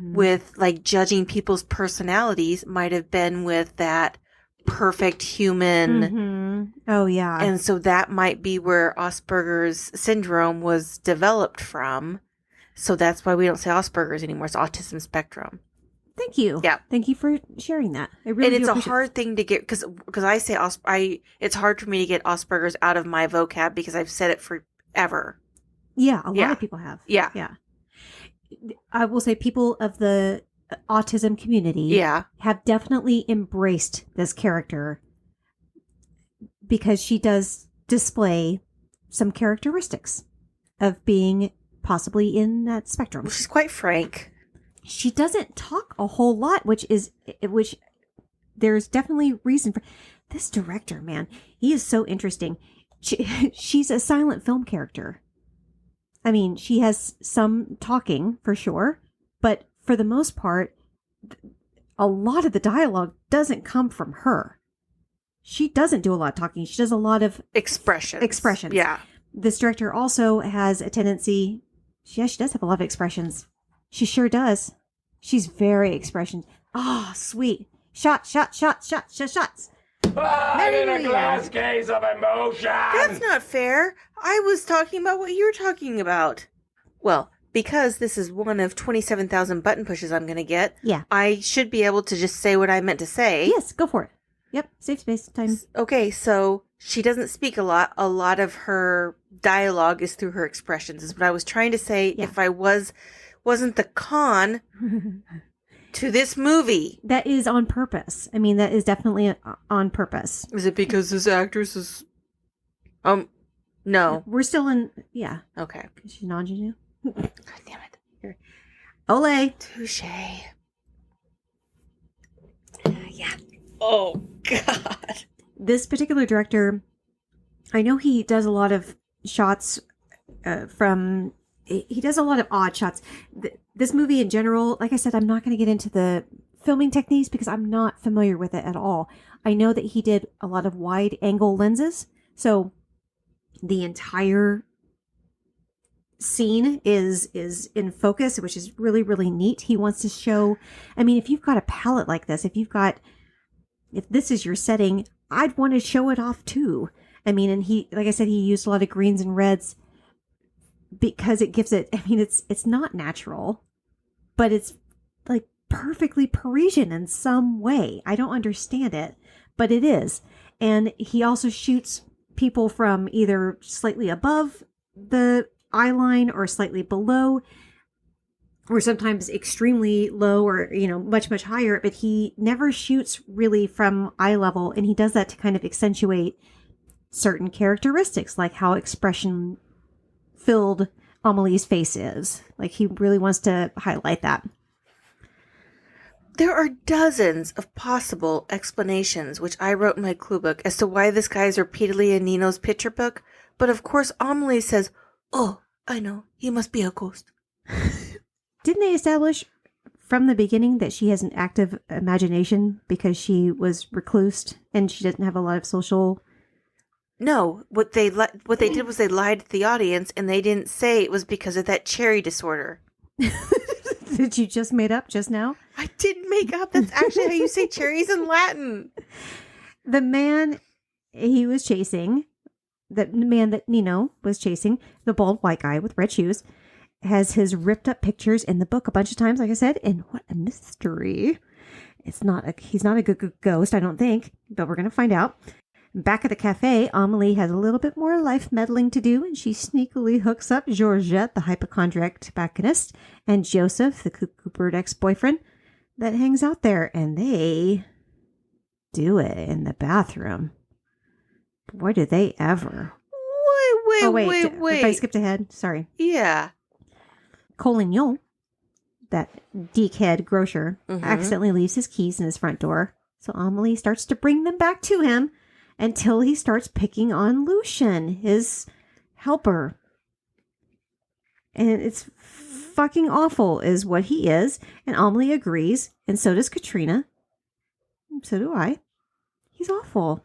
with judging people's personalities might have been with that perfect human. Oh, yeah. And so that might be where Asperger's syndrome was developed from. So that's why we don't say Asperger's anymore. It's autism spectrum. Thank you. Yeah. Thank you for sharing that. I really and it's do a hard thing to get because I say it's hard for me to get Asperger's out of my vocab because I've said it forever. Yeah, a lot of people have. Yeah. Yeah. I will say people of the autism community have definitely embraced this character because she does display some characteristics of being possibly in that spectrum. She's quite frank. She doesn't talk a whole lot, which there's definitely reason for. This director, man, he is so interesting. She's a silent film character. I mean, she has some talking for sure, but for the most part, a lot of the dialogue doesn't come from her. She doesn't do a lot of talking. She does a lot of expressions. Yeah. This director also has a tendency. She does have a lot of expressions. She sure does. She's very expression. Ah, sweet. Shots. I'm in a glass case of emotion. That's not fair. I was talking about what you're talking about. Well, because this is one of 27,000 button pushes I'm going to get, Yeah. I should be able to just say what I meant to say. Yes, go for it. Yep, safe space time. Okay, so she doesn't speak a lot. A lot of her dialogue is through her expressions, is what I was trying to say. Yeah. If I wasn't the con to this movie. That is on purpose. I mean, that is definitely on purpose. Is it because this actress is... No. We're still in, yeah. Okay. She's nudging you. God damn it. Here. Olay. Touche. Yeah. Oh, God. This particular director, I know he does a lot of shots he does a lot of odd shots. This movie in general, like I said, I'm not going to get into the filming techniques because I'm not familiar with it at all. I know that he did a lot of wide angle lenses. So the entire scene is in focus, which is really, really neat. He wants to show, I mean, if you've got a palette like this, if this is your setting, I'd want to show it off too. I mean, and he, like I said, he used a lot of greens and reds because it gives it, I mean, it's not natural, but it's like perfectly Parisian in some way. I don't understand it, but it is. And he also shoots people from either slightly above the eye line or slightly below, or sometimes extremely low or, much, much higher, but he never shoots really from eye level. And he does that to kind of accentuate certain characteristics, like how expression filled Amelie's face is. Like he really wants to highlight that. There are dozens of possible explanations, which I wrote in my clue book, as to why this guy is repeatedly in Nino's picture book. But of course, Amelie says, "Oh, I know. He must be a ghost." Didn't they establish from the beginning that she has an active imagination because she was reclused and she didn't have a lot of social... No, what they did was they lied to the audience, and they didn't say it was because of that cherry disorder. Did you just made up just now? I didn't make up. That's actually how you say cherries in Latin. The man he was chasing, the man that Nino was chasing, the bald white guy with red shoes, has his ripped up pictures in the book a bunch of times, like I said, and what a mystery. He's not a good ghost, I don't think, but we're going to find out. Back at the cafe, Amelie has a little bit more life meddling to do, and she sneakily hooks up Georgette, the hypochondriac tobacconist, and Joseph, the cuckoo-bird ex-boyfriend, that hangs out there, and they do it in the bathroom. Boy, did they ever. Wait. If I skipped ahead, sorry. Yeah. Collignon, that deekhead grocer, accidentally leaves his keys in his front door, so Amelie starts to bring them back to him, until he starts picking on Lucien, his helper. And it's fucking awful is what he is. And Amelie agrees. And so does Katrina. So do I. He's awful.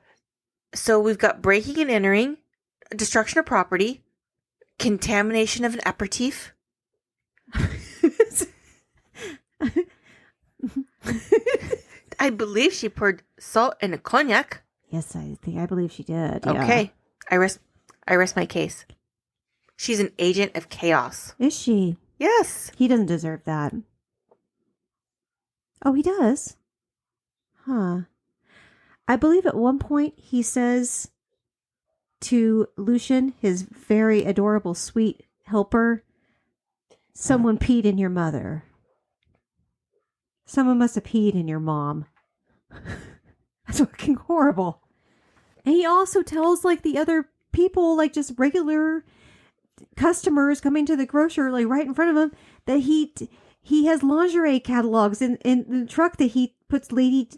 So we've got breaking and entering, destruction of property, contamination of an aperitif. I believe she poured salt in a cognac. Yes, I believe she did. Yeah. Okay. I rest my case. She's an agent of chaos. Is she? Yes. He doesn't deserve that. Oh, he does? Huh. I believe at one point he says to Lucien, his very adorable, sweet helper, "Someone peed in your mother. Someone must have peed in your mom." That's fucking horrible. And he also tells like the other people, like just regular customers coming to the grocer, like right in front of him, that he has lingerie catalogs in the truck that he puts Lady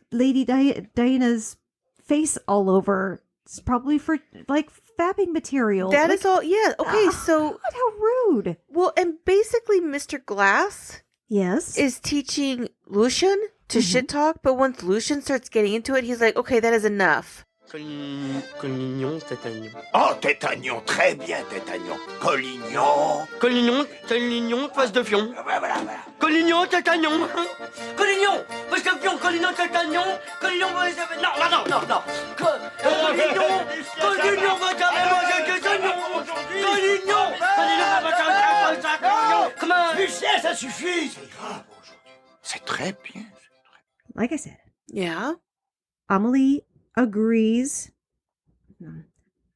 Diana's face all over. It's probably for like fabbing material. That like, is all. Yeah. Okay. So God, how rude. Well, and basically, Mr. Glass Yes. is teaching Lucien to shit talk, but once Lucien starts getting into it, he's like, "Okay, that is enough." Collignon, Tétagnon. Oh, Tétagnon, très bien, Tétagnon. Collignon. Collignon, face de fion. Voilà. Collignon, Tétagnon. Collignon, face de fion, Collignon, Tétagnon. Collignon, face de... Non. Collignon, va jamais manger que Collignon. Collignon va manger que Collignon. Come on. bien, ça suffit. C'est grave aujourd'hui. C'est très bien. Like I said, Yeah. Amelie agrees.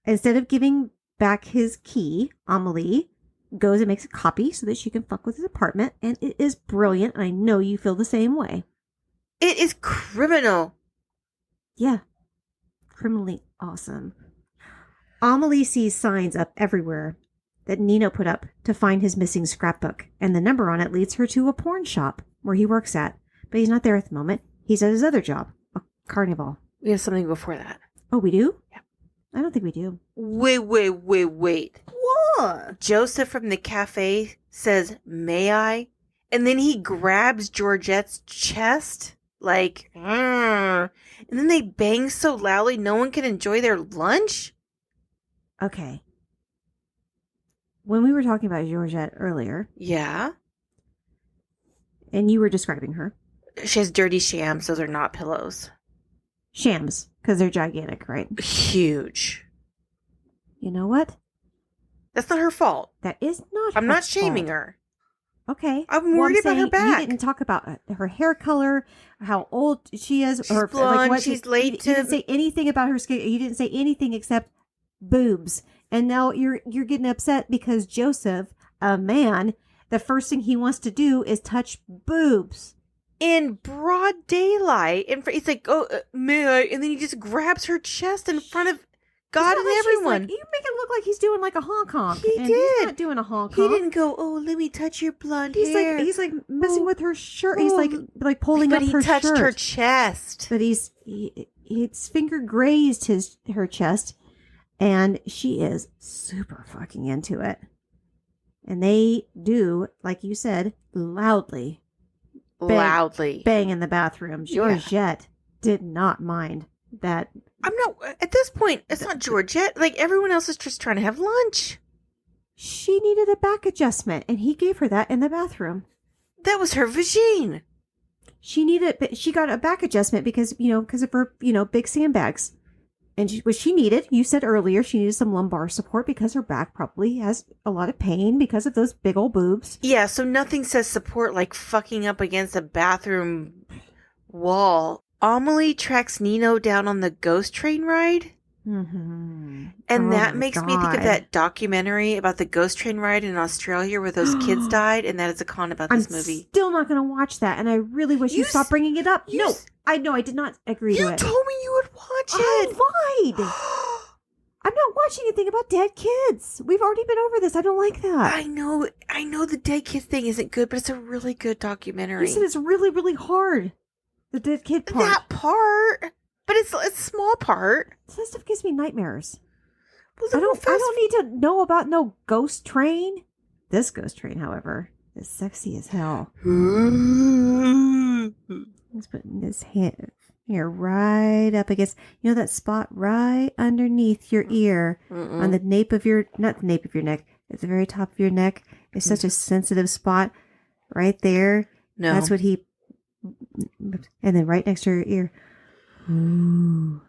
Instead of giving back his key, Amelie goes and makes a copy so that she can fuck with his apartment. And it is brilliant. And I know you feel the same way. It is criminal. Yeah. Criminally awesome. Amelie sees signs up everywhere that Nino put up to find his missing scrapbook. And the number on it leads her to a porn shop where he works at. But he's not there at the moment. He's at his other job, a carnival. We have something before that. Oh, we do? Yeah. I don't think we do. Wait. What? Joseph from the cafe says, "May I?" And then he grabs Georgette's chest, like, and then they bang so loudly no one can enjoy their lunch? Okay. When we were talking about Georgette earlier, Yeah. and you were describing her, She has dirty shams. Those are not pillows. shams, because they're gigantic, right? Huge. You know what? That's not her fault. That is not I'm her not shaming fault. her. Okay. I'm worried about her saying back. You didn't talk about her hair color, how old she is, She's blonde, she's late you to- didn't say anything about her skin. You didn't say anything except boobs. And now you're getting upset because Joseph, a man, the first thing he wants to do is touch boobs. In broad daylight. And he's like, "Oh, may I?" And then he just grabs her chest in front of God It's and not like she's everyone. Like, you make it look like he's doing like a honk honk. He and did. He's not doing a honk He honk. didn't go, "Oh, let me touch your blonde He's hair." like messing Oh. with her shirt. He's Oh. like pulling but up he her touched shirt. her chest. But his finger grazed her chest, and she is super fucking into it. And they do, like you said, loudly Loudly. bang in the bathroom. Yeah. Georgette did not mind that. I'm not, at this point, it's not Georgette. Like, everyone else is just trying to have lunch. She needed a back adjustment, and he gave her that in the bathroom. That was her vagine. She got a back adjustment because of her, big sandbags. And what she needed, you said earlier, she needed some lumbar support because her back probably has a lot of pain because of those big old boobs. Yeah, so nothing says support like fucking up against a bathroom wall. Amelie tracks Nino down on the ghost train ride. Mm-hmm. And that makes me think of that documentary about the ghost train ride in Australia where those kids died. And that is a con about this movie. Still not going to watch that. And I really wish you stopped bringing it up. No, I did not agree to You it. told me you would watch I it. lied. I'm not watching anything about dead kids. We've already been over this. I don't like that. I know the dead kid thing isn't good, but it's a really good documentary. You said it's really, really hard. The dead kid part. That part, but it's a small part. That stuff gives me nightmares. Well, I don't need to know about no ghost train. This ghost train, however, is sexy as hell. He's putting his hand here right up against, that spot right underneath your ear on the nape of your, not the nape of your neck, at the very top of your neck. It's such a sensitive spot right there. No. That's what he, and then right next to your ear. Ooh.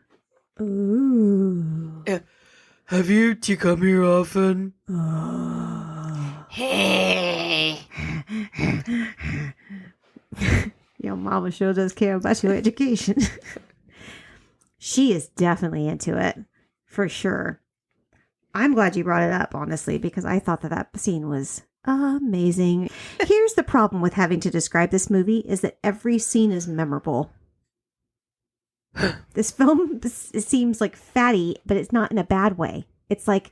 Ooh. Do you come here often? Hey. Your mama sure does care about your education. She is definitely into it, for sure. I'm glad you brought it up, honestly, because I thought that scene was amazing. Here's the problem with having to describe this movie is that every scene is memorable. This film it seems like fatty, but it's not in a bad way. It's like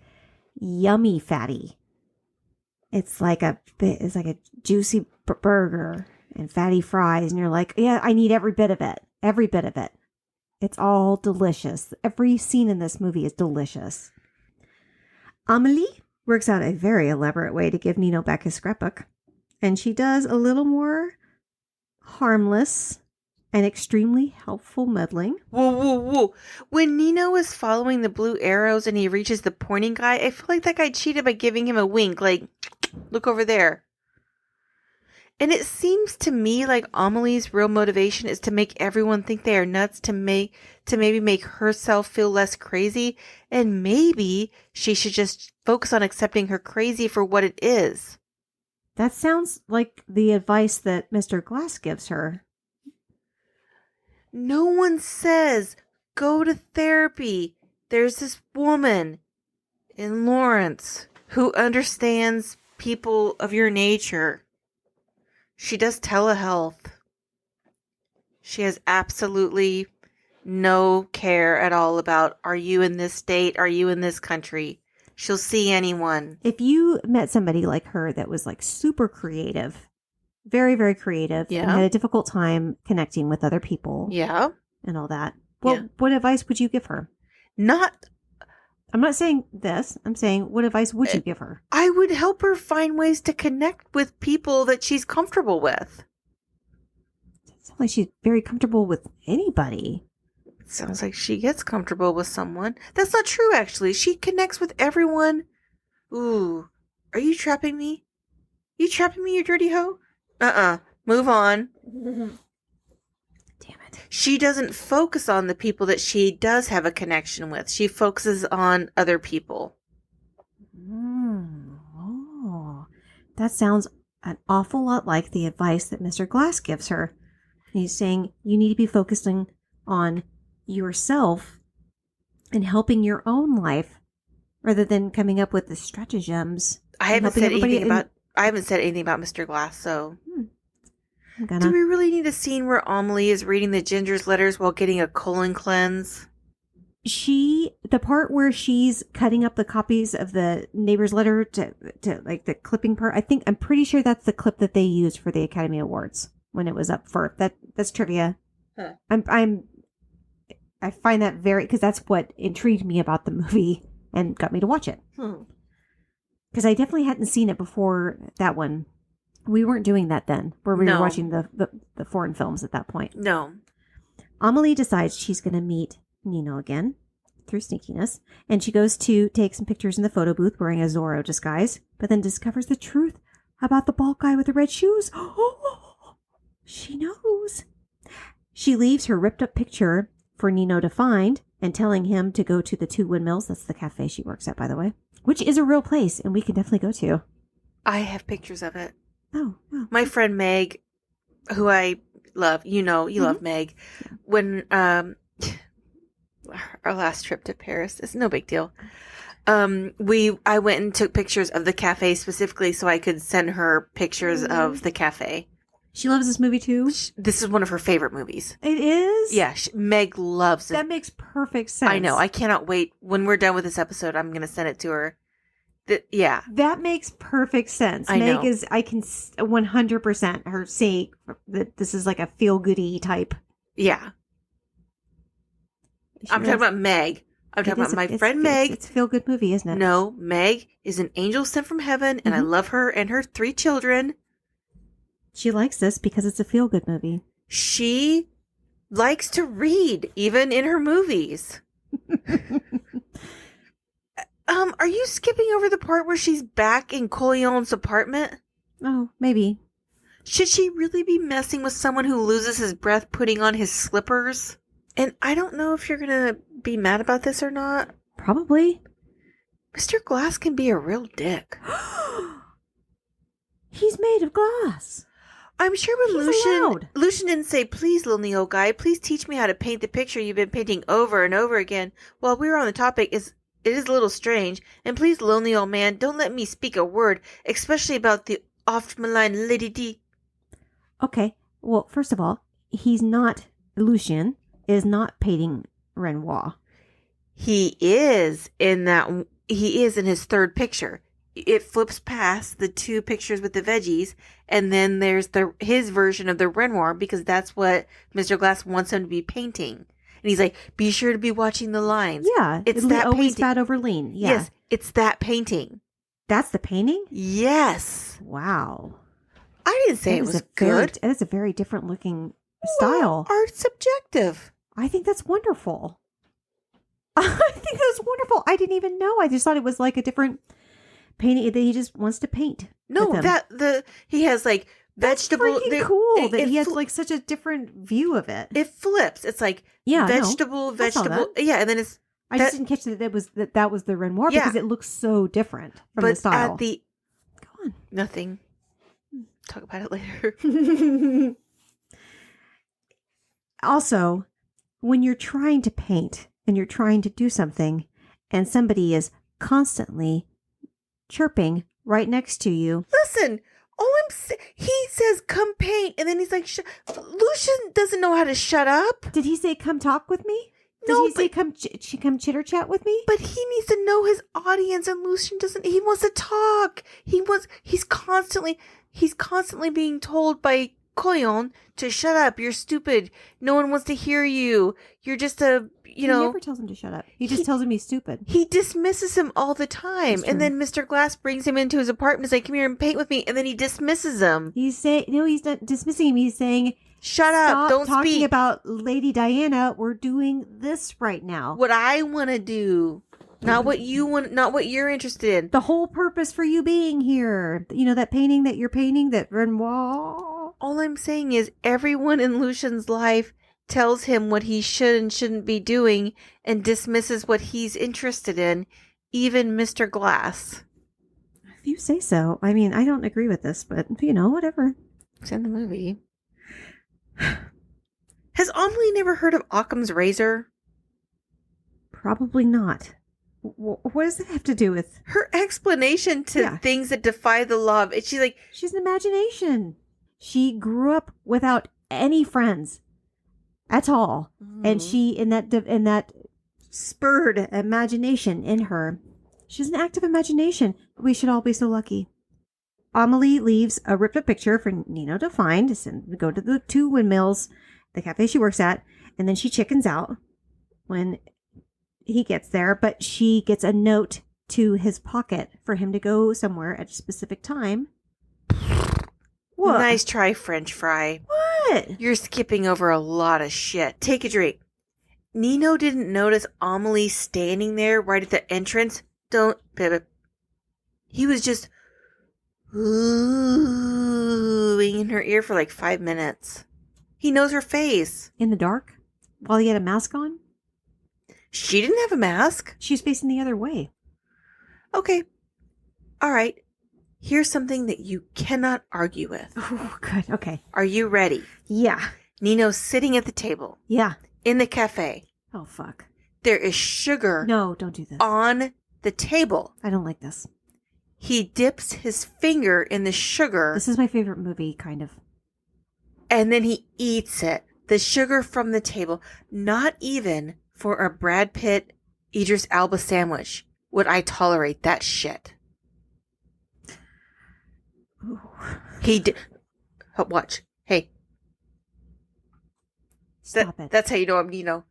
yummy fatty. It's like a juicy burger and fatty fries, and you're like, yeah, I need every bit of it. Every bit of it. It's all delicious. Every scene in this movie is delicious. Amelie works out a very elaborate way to give Nino back his scrapbook, and she does a little more harmless and extremely helpful meddling. Whoa. When Nino is following the blue arrows and he reaches the pointing guy, I feel like that guy cheated by giving him a wink, like, look over there. And it seems to me like Amelie's real motivation is to make everyone think they are nuts, to maybe make herself feel less crazy, and maybe she should just focus on accepting her crazy for what it is. That sounds like the advice that Mr. Glass gives her. No one says, go to therapy. There's this woman in Lawrence who understands people of your nature. She does telehealth. She has absolutely no care at all about, are you in this state? Are you in this country? She'll see anyone. If you met somebody like her that was like super creative, very, very creative, and Yeah. had a difficult time connecting with other people Yeah. and all that, well, Yeah. what advice would you give her? Not, I'm not saying this. I'm saying, what advice would you give her? I would help her find ways to connect with people that she's comfortable with. It sounds like she's very comfortable with anybody. Sounds like she gets comfortable with someone. That's not true, actually. She connects with everyone. Ooh. Are you trapping me? You trapping me, you dirty hoe? Move on. Damn it. She doesn't focus on the people that she does have a connection with. She focuses on other people. Oh, that sounds an awful lot like the advice that Mr. Glass gives her. He's saying you need to be focusing on yourself and helping your own life rather than coming up with the stratagems. I and haven't helping said everybody anything about Mr. Glass, so I'm do gonna. we really need a scene where Amelie is reading the Ginger's letters while getting a colon cleanse? The part where she's cutting up the copies of the neighbor's letter to like the clipping part, I'm pretty sure that's the clip that they used for the Academy Awards when it was up for that's trivia. Huh. I find that because that's what intrigued me about the movie and got me to watch it. Because I definitely hadn't seen it before that one. We weren't doing that then, where we were watching the foreign films at that point. No. Amelie decides she's going to meet Nino again through sneakiness, and she goes to take some pictures in the photo booth wearing a Zorro disguise, but then discovers the truth about the bald guy with the red shoes. Oh, she knows. She leaves her ripped up picture for Nino to find and telling him to go to the Two Windmills. That's the cafe she works at, by the way, which is a real place and we can definitely go to. I have pictures of it. Oh, wow. My friend Meg, who I love, you love Meg. When our last trip to Paris, it's no big deal. I went and took pictures of the cafe specifically so I could send her pictures of the cafe. She loves this movie too? This is one of her favorite movies. It is? Yeah, Meg loves it. That makes perfect sense. I know. I cannot wait. When we're done with this episode, I'm going to send it to her. Yeah. That makes perfect sense. I know. I can 100% her say that this is like a feel-goody type. Yeah. I'm talking about Meg. I'm talking about my friend Meg. It's a feel-good movie, isn't it? No, Meg is an angel sent from heaven, and I love her and her 3 children. She likes this because it's a feel-good movie. She likes to read, even in her movies. Are you skipping over the part where she's back in Coleon's apartment? Oh, maybe. Should she really be messing with someone who loses his breath putting on his slippers? And I don't know if you're going to be mad about this or not. Probably. Mr. Glass can be a real dick. He's made of glass. I'm sure when Lucian didn't say, please, little Neo guy, please teach me how to paint the picture you've been painting over and over again. While we were on the topic, it is a little strange. And please, lonely old man, don't let me speak a word, especially about the oft-maligned Lady D. Okay. Well, first of all, Lucian is not painting Renoir. He is in his third picture. It flips past the 2 pictures with the veggies, and then there's his version of the Renoir, because that's what Mr. Glass wants him to be painting. And he's like, be sure to be watching the lines. Yeah. It's that always painting. fat over lean. Yeah. Yes, it's that painting. That's the painting? Yes. Wow. I didn't say it was good. That is a very different looking style. Well, art's subjective. I think that's wonderful. I think that's wonderful. I didn't even know. I just thought it was like a different painting that he just wants to paint. No, he has like vegetable. That's freaking cool that he has like such a different view of it. It flips. It's like vegetable. Yeah, and then it's. I just didn't catch that was the Renoir because it looks so different from the style. Go on. Nothing. talk about it later. Also, when you're trying to paint and you're trying to do something and somebody is constantly chirping right next to you. Listen, he says, come paint. And then he's like, Lucian doesn't know how to shut up. Did he say, come talk with me? Did No, he say, come chitter chat with me? But he needs to know his audience, and Lucian doesn't. He wants to talk. He's constantly being told by Koyon to shut up. You're stupid. No one wants to hear you. You're just He never tells him to shut up. He just tells him he's stupid. He dismisses him all the time. And then Mr. Glass brings him into his apartment and says, come here and paint with me. And then he dismisses him. He's not dismissing him. He's saying, shut up. Don't talking speak about Lady Diana. We're doing this right now. what I want to do. Not what you want, not what you're interested in. The whole purpose for you being here. You know, that painting that you're painting, that Renoir. All I'm saying is everyone in Lucian's life tells him what he should and shouldn't be doing and dismisses what he's interested in, even Mr. Glass. If you say so. I mean, I don't agree with this, but, you know, whatever. It's in the movie. Has Amelie never heard of Occam's razor? Probably not. What does that have to do with? Her explanation to things that defy the law. She's like, she's an imagination. She grew up without any friends at all. And she, in that spurred imagination in her, she's an active imagination. We should all be so lucky. Amelie leaves a ripped up picture for Nino to find, to go to the 2 windmills, the cafe she works at, and then she chickens out when he gets there, but she gets a note to his pocket for him to go somewhere at a specific time. What? Nice try, French fry. What? You're skipping over a lot of shit. Take a drink. Nino didn't notice Amelie standing there right at the entrance. Don't, baby. He was just oohing in her ear for like 5 minutes. He knows her face. In the dark? While he had a mask on? She didn't have a mask. She's facing the other way. Okay. All right. Here's something that you cannot argue with. Oh, good. Okay. Are you ready? Yeah. Nino's sitting at the table. Yeah. In the cafe. Oh, fuck. There is sugar. No, don't do this. On the table. I don't like this. He dips his finger in the sugar. This is my favorite movie, kind of. And then he eats it. The sugar from the table. Not even for a Brad Pitt, Idris Elba sandwich would I tolerate that shit. Ooh. He did. Watch. Hey. Stop it. That's how you know I'm Nino.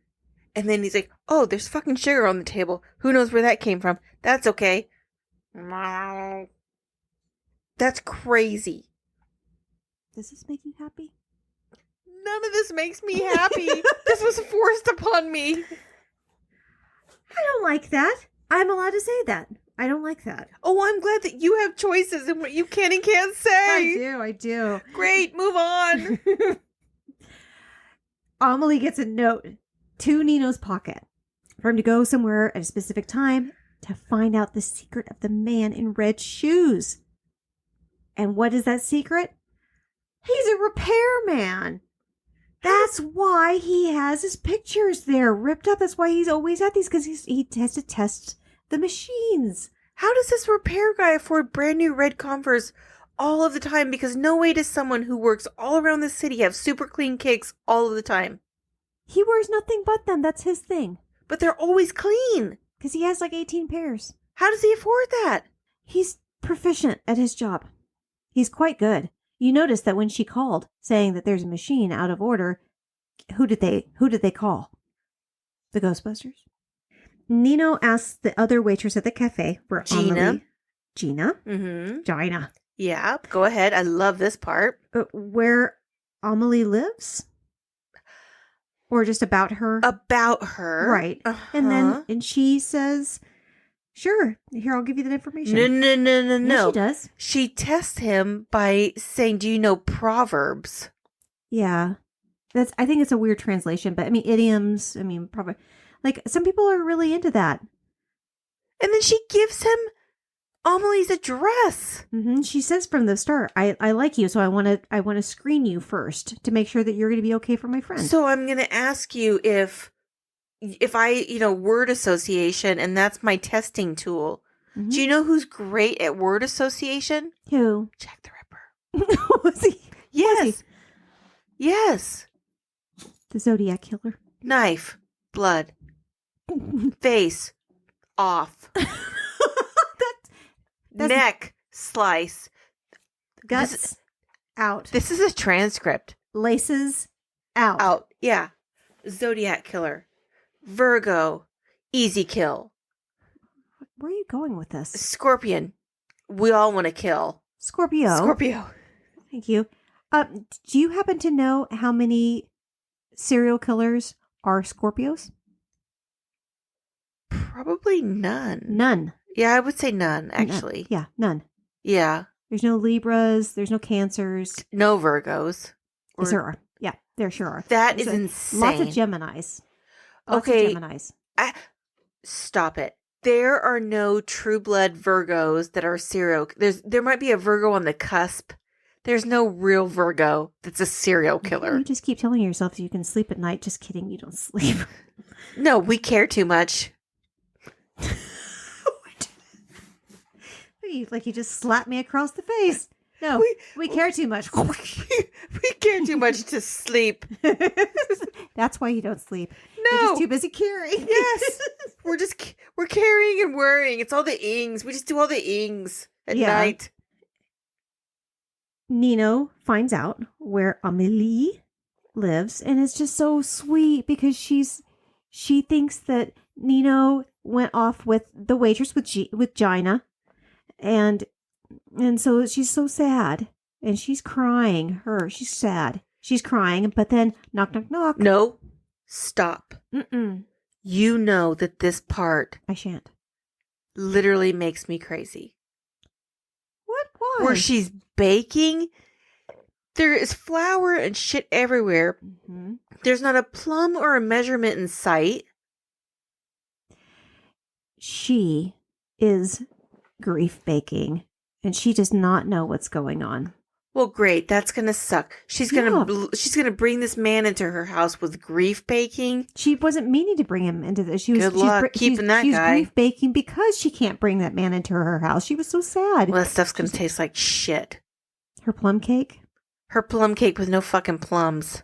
And then he's like, oh, there's fucking sugar on the table. Who knows where that came from? That's okay. That's crazy. Does this make you happy? None of this makes me happy. This was forced upon me. I don't like that. I'm allowed to say that. I don't like that. Oh, I'm glad that you have choices in what you can and can't say. I do. Great, move on. Amelie gets a note to Nino's pocket for him to go somewhere at a specific time to find out the secret of the man in red shoes. And what is that secret? He's a repairman. That's why he has his pictures there ripped up. That's why he's always at these, because he has to test the machines. How does this repair guy afford brand new red Converse all of the time? Because no way does someone who works all around the city have super clean kicks all of the time. He wears nothing but them. That's his thing. But they're always clean. Because he has like 18 pairs. How does he afford that? He's proficient at his job. He's quite good. You notice that when she called saying that there's a machine out of order, who did they call? The Ghostbusters? Nino asks the other waitress at the cafe where Gina. Gina? Mm-hmm. Gina. Yeah, go ahead. I love this part. Where Amelie lives? Or just about her? About her. Right. Uh-huh. And she says, sure, here, I'll give you that information. No. Yes, she does. She tests him by saying, do you know proverbs? Yeah. I think it's a weird translation, but I mean, idioms, probably. Like, some people are really into that. And then she gives him Amelie's a dress. She says from the start, I like you, so I want to screen you first to make sure that you're going to be okay for my friend. So I'm going to ask you if I, word association, and that's my testing tool. Do you know who's great at word association? Who? Jack the Ripper. Was he? Yes. Was he? Yes. The Zodiac Killer. Knife. Blood. Face. Off. That's Neck. Slice. guts out. This is a transcript. Laces out. Out. Yeah. Zodiac Killer. Virgo. Easy kill. Where are you going with this? Scorpion. We all want to kill. Scorpio. Scorpio. Thank you. Do you happen to know how many serial killers are Scorpios? Probably none. None. Yeah, I would say none, actually. Yeah, none. Yeah. There's no Libras. There's no Cancers. No Virgos. Yes, there are. Yeah, there sure are. That There's is insane. Lots of Geminis. Okay. Of Geminis. Stop it. There are no true blood Virgos that are serial. There might be a Virgo on the cusp. There's no real Virgo that's a serial killer. You just keep telling yourself you can sleep at night. Just kidding. You don't sleep. No, we care too much. Like you just slapped me across the face. No, we care too much. We care too much to sleep. That's why you don't sleep. No. You're just too busy caring. Yes. We're carrying and worrying. It's all the ings. We just do all the ings at night. Nino finds out where Amelie lives, and it's just so sweet because she thinks that Nino went off with the waitress with Gina, and so she's so sad, and she's crying. She's sad. She's crying, but then knock, knock, knock. No, stop. Mm-mm. You know that this part I shan't. literally makes me crazy. What? Why? Where she's baking, there is flour and shit everywhere. Mm-hmm. There's not a plum or a measurement in sight. She is grief baking, and she does not know what's going on. Well, great. That's gonna suck. She's gonna bring this man into her house with grief baking. She wasn't meaning to bring him into this. Good luck keeping that she's guy. grief baking because she can't bring that man into her house. She was so sad. Well, that stuff's gonna taste like shit. Her plum cake? Her plum cake with no fucking plums.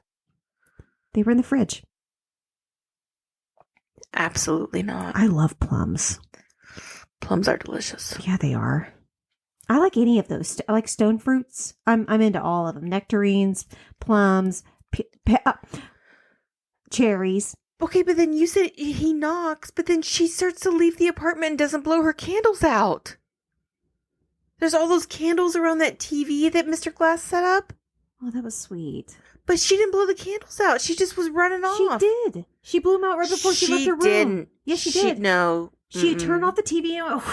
They were in the fridge. Absolutely not. I love plums. Plums are delicious. Yeah, they are. I like any of those. I like stone fruits. I'm into all of them. Nectarines, plums, cherries. Okay, but then you said he knocks, but then she starts to leave the apartment and doesn't blow her candles out. There's all those candles around that TV that Mr. Glass set up. Oh, that was sweet. But she didn't blow the candles out. She just was running off. She did. She blew them out right before she left her room. Didn't. Yes, she did. No. She turned off the TV and went,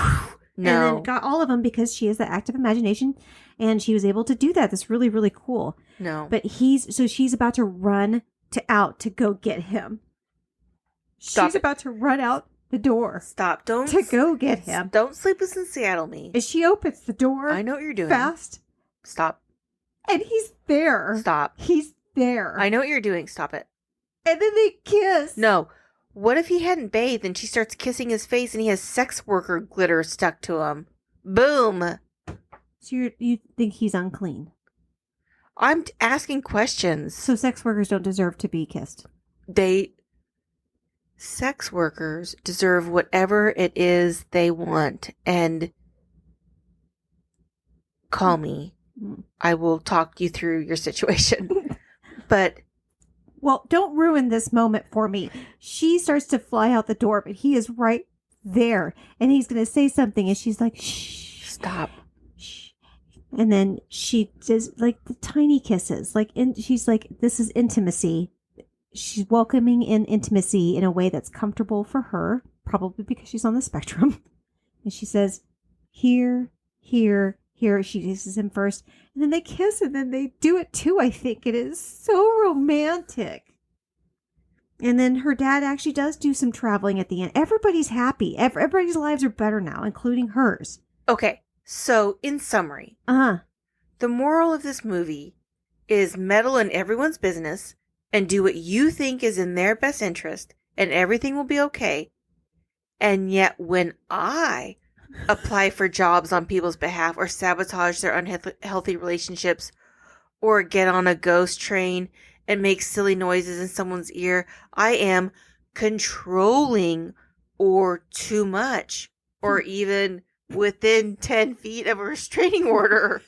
No. and then got all of them because she has the active imagination, and she was able to do that. That's really, really cool. No. But she's about to run out to go get him. She's about to run out the door. Stop. Don't. To go get him. Don't sleep us in Seattle, me. And she opens the door. I know what you're doing. Fast. Stop. And he's there. Stop. He's there. I know what you're doing. Stop it. And then they kiss. No. What if he hadn't bathed and she starts kissing his face and he has sex worker glitter stuck to him? Boom. So you think he's unclean? I'm asking questions. So sex workers don't deserve to be kissed? Sex workers deserve whatever it is they want. And call me. I will talk you through your situation. But... Well, don't ruin this moment for me. She starts to fly out the door, but he is right there. And he's going to say something. And she's like, shh. Stop. Shh. And then she does like the tiny kisses. She's like, this is intimacy. She's welcoming in intimacy in a way that's comfortable for her. Probably because she's on the spectrum. And she says, here, here, here. She kisses him first. And then they kiss, and then they do it too, I think. It is so romantic. And then her dad actually does do some traveling at the end. Everybody's happy. Everybody's lives are better now, including hers. Okay, so in summary, Uh-huh. the moral of this movie is meddle in everyone's business and do what you think is in their best interest, and everything will be okay. And yet, when I apply for jobs on people's behalf or sabotage their unhealthy relationships or get on a ghost train and make silly noises in someone's ear, I am controlling or too much or even within 10 feet of a restraining order.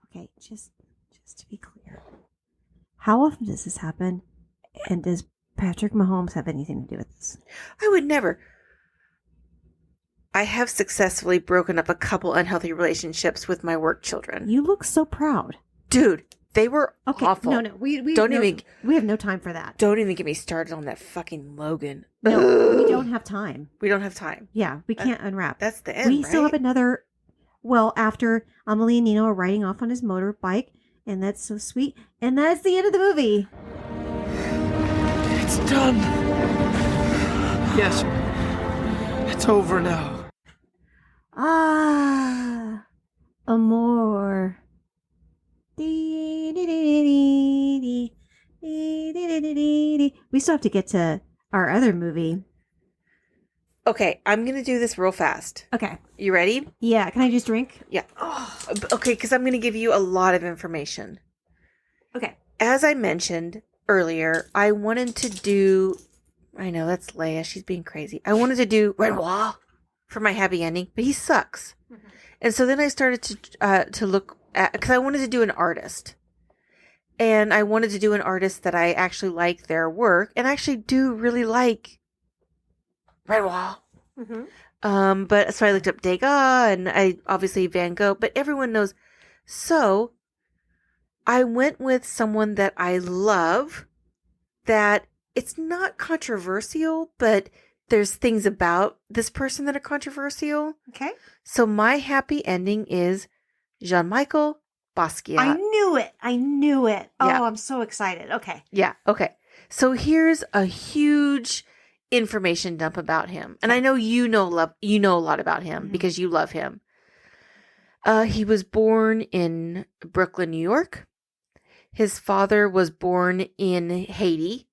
Okay, just to be clear. How often does this happen? And does Patrick Mahomes have anything to do with this? I would never. I have successfully broken up a couple unhealthy relationships with my work children. You look so proud. Dude, they were Okay, awful. no, we have no time for that. Don't even get me started on that fucking Logan. No, we don't have time. We don't have time. Yeah, we can't unwrap. That's the end, We still right? have another. Well, after Amelie and Nino are riding off on his motorbike, and that's so sweet. And that's the end of the movie. It's done. Yes. It's over now. Ah, amor. We still have to get to our other movie. Okay, I'm going to do this real fast. Okay. You ready? Yeah, can I just drink? Yeah. Okay, because I'm going to give you a lot of information. Okay. As I mentioned earlier, I wanted to do... I know, that's Leia. She's being crazy. I wanted to do Renoir for my happy ending, but he sucks. Mm-hmm. And so then I started to look at... Because I wanted to do an artist. And I wanted to do an artist that I actually like their work. And I actually do really like Renoir. Mm-hmm. But so I looked up Degas and I obviously Van Gogh, but everyone knows. So I went with someone that I love, that it's not controversial, but there's things about this person that are controversial. Okay. So my happy ending is Jean-Michel Basquiat. I knew it. Yeah. Oh, I'm so excited. Okay. Yeah. Okay. So here's a huge information dump about him. And I know you know a lot about him because you love him. He was born in Brooklyn, New York. His father was born in Haiti,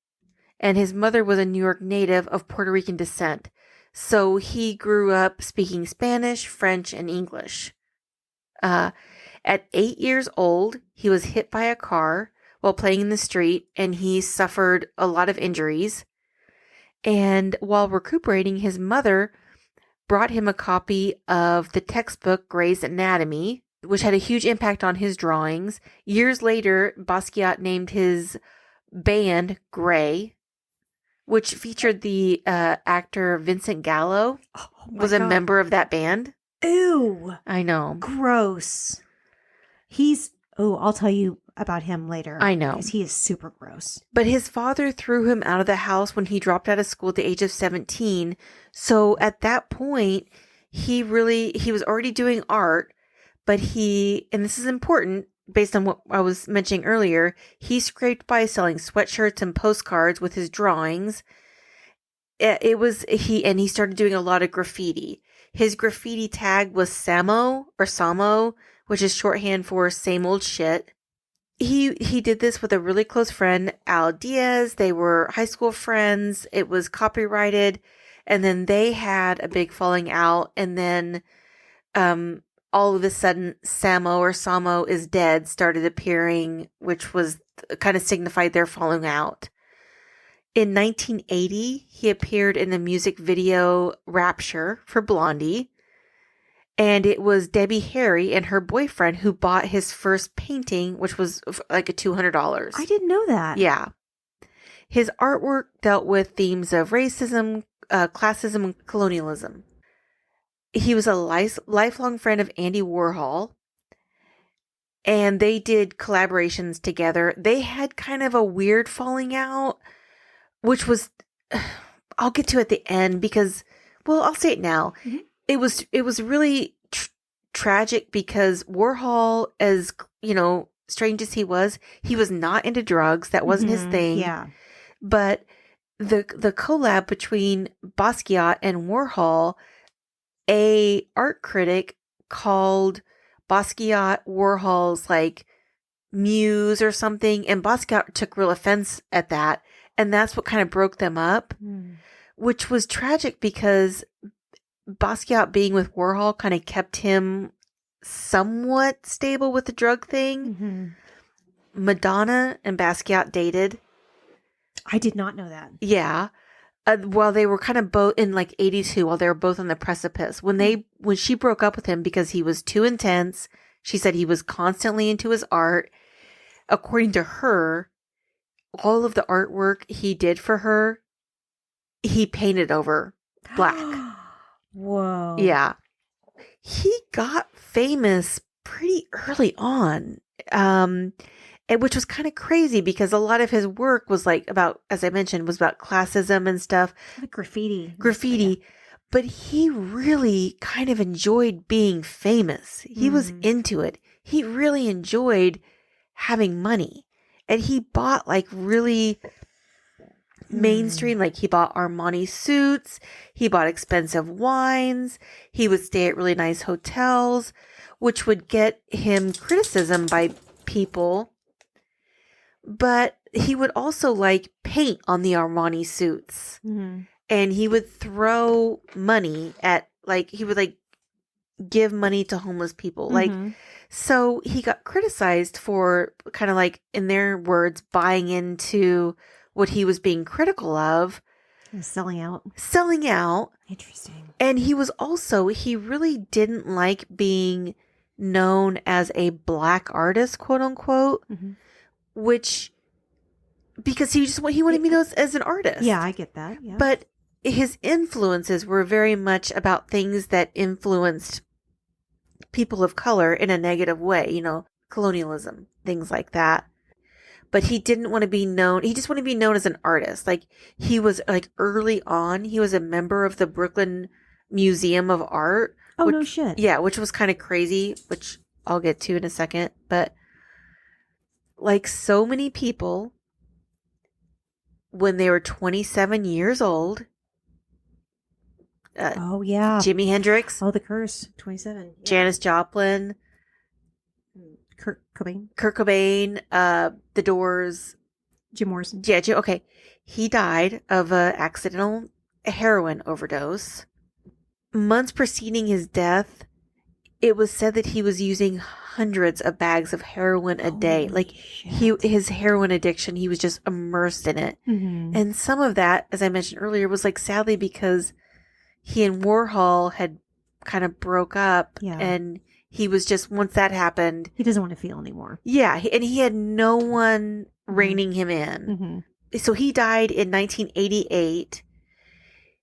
and his mother was a New York native of Puerto Rican descent. So he grew up speaking Spanish, French, and English. At 8 years old, he was hit by a car while playing in the street, and he suffered a lot of injuries. And while recuperating, his mother brought him a copy of the textbook Gray's Anatomy, which had a huge impact on his drawings. Years later, Basquiat named his band Gray, which featured the actor Vincent Gallo, was a member of that band. Ew. I know. Gross. I'll tell you about him later. I know. Because he is super gross. But his father threw him out of the house when he dropped out of school at the age of 17. So at that point, he was already doing art, but and this is important based on what I was mentioning earlier, he scraped by selling sweatshirts and postcards with his drawings. He started doing a lot of graffiti. His graffiti tag was Samo, which is shorthand for same old shit. He did this with a really close friend, Al Diaz. They were high school friends. It was copyrighted. And then they had a big falling out. And then all of a sudden, Samo is dead started appearing, which was kind of signified their falling out. In 1980, he appeared in the music video Rapture for Blondie. And it was Debbie Harry and her boyfriend who bought his first painting, which was like $200. I didn't know that. Yeah. His artwork dealt with themes of racism, classism, and colonialism. He was a lifelong friend of Andy Warhol. And they did collaborations together. They had kind of a weird falling out, which was, I'll get to at the end because, well, I'll say it now. Mm-hmm. It was really tragic because Warhol, as strange as he was not into drugs. That wasn't his thing. Yeah. But the collab between Basquiat and Warhol a art critic called Basquiat Warhol's like muse or something, and Basquiat took real offense at that, and that's what kind of broke them up, which was tragic because Basquiat being with Warhol kind of kept him somewhat stable with the drug thing. Madonna and Basquiat dated. I did not know that. Yeah. While they were kind of both in like 82, while they were both on the precipice. When she broke up with him because he was too intense, she said he was constantly into his art. According to her, all of the artwork he did for her, he painted over black. Whoa. Yeah. He got famous pretty early on, which was kind of crazy because a lot of his work was like about, as I mentioned, was about classism and stuff. Like graffiti. But he really kind of enjoyed being famous. He was into it. He really enjoyed having money. And he bought like really mainstream, like he bought Armani suits. He bought expensive wines. He would stay at really nice hotels, which would get him criticism by people. But he would also like paint on the Armani suits. And he would throw money at, like, he would like give money to homeless people. Like, so he got criticized for kind of like, in their words, buying into what he was being critical of. Selling out. Interesting. And he was also, he really didn't like being known as a black artist, quote unquote, which, because he wanted to be known as an artist. Yeah, I get that. Yeah. But his influences were very much about things that influenced people of color in a negative way, you know, colonialism, things like that. But he didn't want to be known. He just wanted to be known as an artist. Like, he was like early on, he was a member of the Brooklyn Museum of Art. Oh, no shit. Yeah, which was kind of crazy, which I'll get to in a second. But like so many people, when they were 27 years old, oh, yeah. Jimi Hendrix. Oh, the curse. 27. Yeah. Janis Joplin. Kurt Cobain. The Doors. Jim Morrison. Yeah, okay. He died of an accidental heroin overdose. Months preceding his death, it was said that he was using hundreds of bags of heroin a day. Like, his heroin addiction, he was just immersed in it. And some of that, as I mentioned earlier, was like sadly because he and Warhol had kind of broke up, and he was just, once that happened, he doesn't want to feel anymore. Yeah, and he had no one reining him in. So he died in 1988.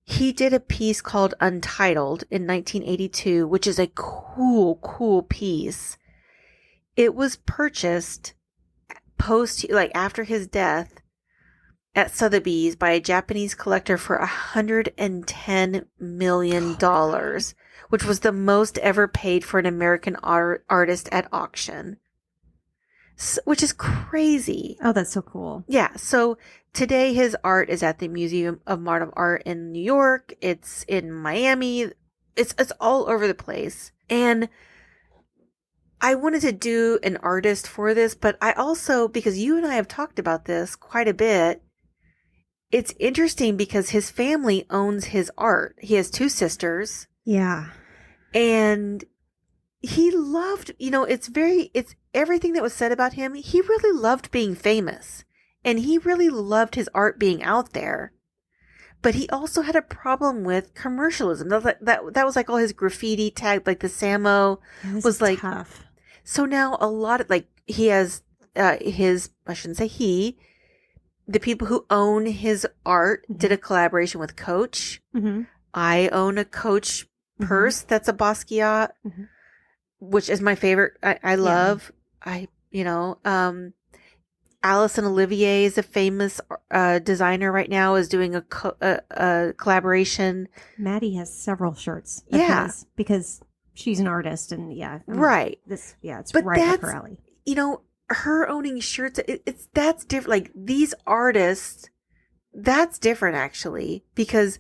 He did a piece called Untitled in 1982, which is a cool piece. It was purchased after his death at Sotheby's by a Japanese collector for $110 million, which was the most ever paid for an American artist at auction, which is crazy. Oh, that's so cool. Yeah. So today his art is at the Museum of Modern Art in New York. It's in Miami. It's all over the place. And I wanted to do an artist for this, but I also, because you and I have talked about this quite a bit, it's interesting because his family owns his art. He has 2 sisters. Yeah. And he loved, it's everything that was said about him. He really loved being famous, and he really loved his art being out there. But he also had a problem with commercialism. That was like all his graffiti tagged, like the Samo was like tough. So now a lot of, like, he has I shouldn't say he, the people who own his art did a collaboration with Coach. I own a Coach purse that's a Basquiat, which is my favorite. I love. Alison Olivier is a famous designer right now, is doing a collaboration. Maddie has several shirts. Because she's an artist, and right. It's right up her alley. Her owning shirts, that's different. Like, these artists, that's different actually, because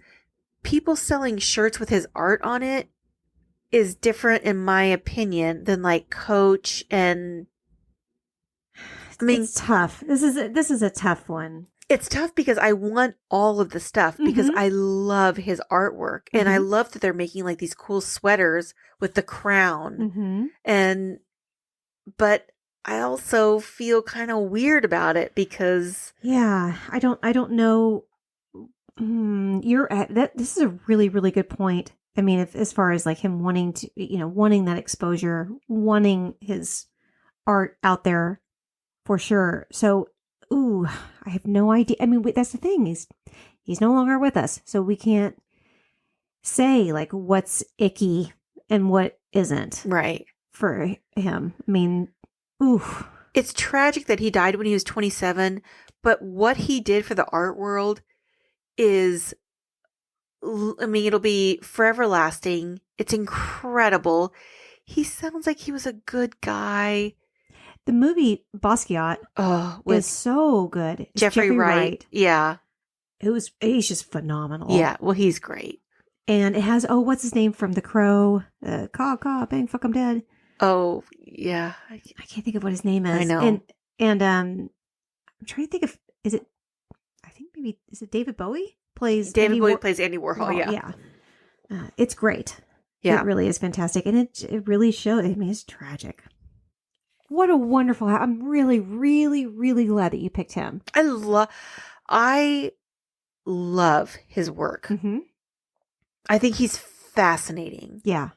people selling shirts with his art on it is different, in my opinion, than like Coach and. I mean, it's tough. This is a tough one. It's tough because I want all of the stuff because I love his artwork and I love that they're making like these cool sweaters with the crown. But I also feel kind of weird about it because I don't know. This is a really, really good point. I mean, as far as like him wanting to, wanting that exposure, wanting his art out there for sure. So, I have no idea. I mean, that's the thing he's no longer with us. So we can't say like what's icky and what isn't right for him. I mean, it's tragic that he died when he was 27, but what he did for the art world is, I mean, it'll be forever lasting. It's incredible. He sounds like he was a good guy. The movie Basquiat was so good. It's Jeffrey Wright. Yeah. He's just phenomenal. Yeah. Well, he's great. And it has, what's his name from The Crow? Caw, bang, fuck, I'm dead. Oh, yeah. I can't think of what his name is. I know. And I'm trying to think of, is it David Bowie? David Bowie plays Andy Warhol, yeah. It's great. Yeah. It really is fantastic. And it really shows, I mean, it's tragic. What a wonderful, I'm really, really, really glad that you picked him. I love his work. Mm-hmm. I think he's fascinating. Yeah.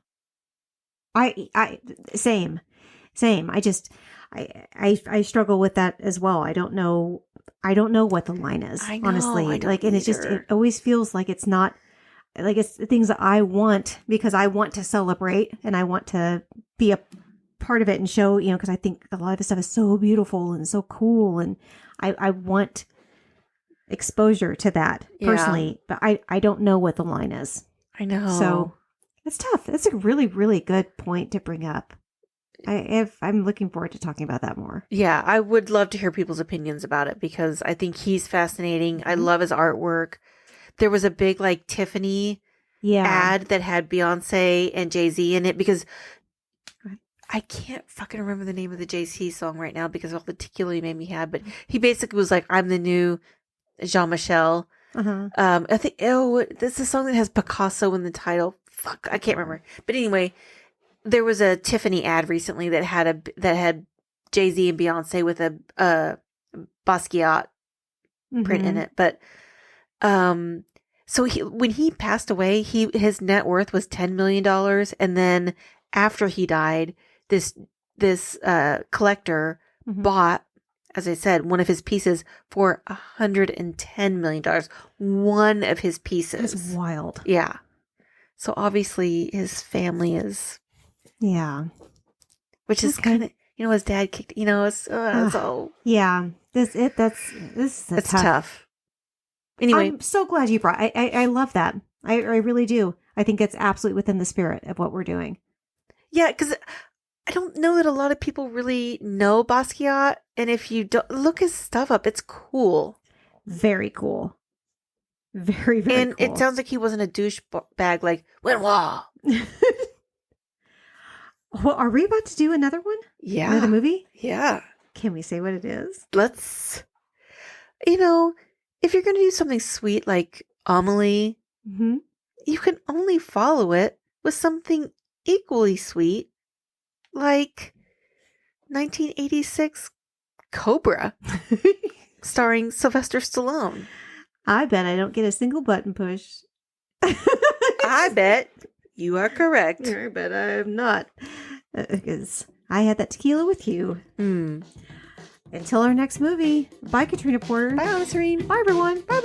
I same. I struggle with that as well. I don't know what the line is, honestly. It always feels like it's not, like it's the things that I want because I want to celebrate and I want to be a part of it and show, because I think a lot of this stuff is so beautiful and so cool. And I want exposure to that personally, but I don't know what the line is. I know. So it's tough. That's a really, really good point to bring up. I'm looking forward to talking about that more. Yeah, I would love to hear people's opinions about it because I think he's fascinating. I love his artwork. There was a big like Tiffany ad that had Beyonce and Jay-Z in it because I can't fucking remember the name of the Jay-Z song right now because of all the tequila he made me have. But he basically was like, I'm the new Jean-Michel. I think, this is a song that has Picasso in the title. Fuck, I can't remember. But anyway, there was a Tiffany ad recently that had Jay-Z and Beyonce with a Basquiat print in it. But so when he passed away, his net worth was $10 million, and then after he died, this collector bought, as I said, one of his pieces for $110 million. One of his pieces. That's wild. Yeah. So obviously his family is. Yeah. Which is kind of, his dad kicked, it's so. Yeah. This is tough. Anyway. I'm so glad you brought, I love that. I really do. I think it's absolutely within the spirit of what we're doing. Yeah, because I don't know that a lot of people really know Basquiat. And if you don't look his stuff up, it's cool. Very cool. Very, very and cool. It sounds like he wasn't a douchebag like, Wah. Well, are we about to do another one? Yeah. Another movie? Yeah. Can we say what it is? Let's, if you're going to do something sweet like Amelie, you can only follow it with something equally sweet like 1986 Cobra, starring Sylvester Stallone. I bet I don't get a single button push. I bet you are correct. I bet I'm not. Because I had that tequila with you. Until our next movie. Bye, Katrina Porter. Bye, Serene. Bye, everyone. Bye.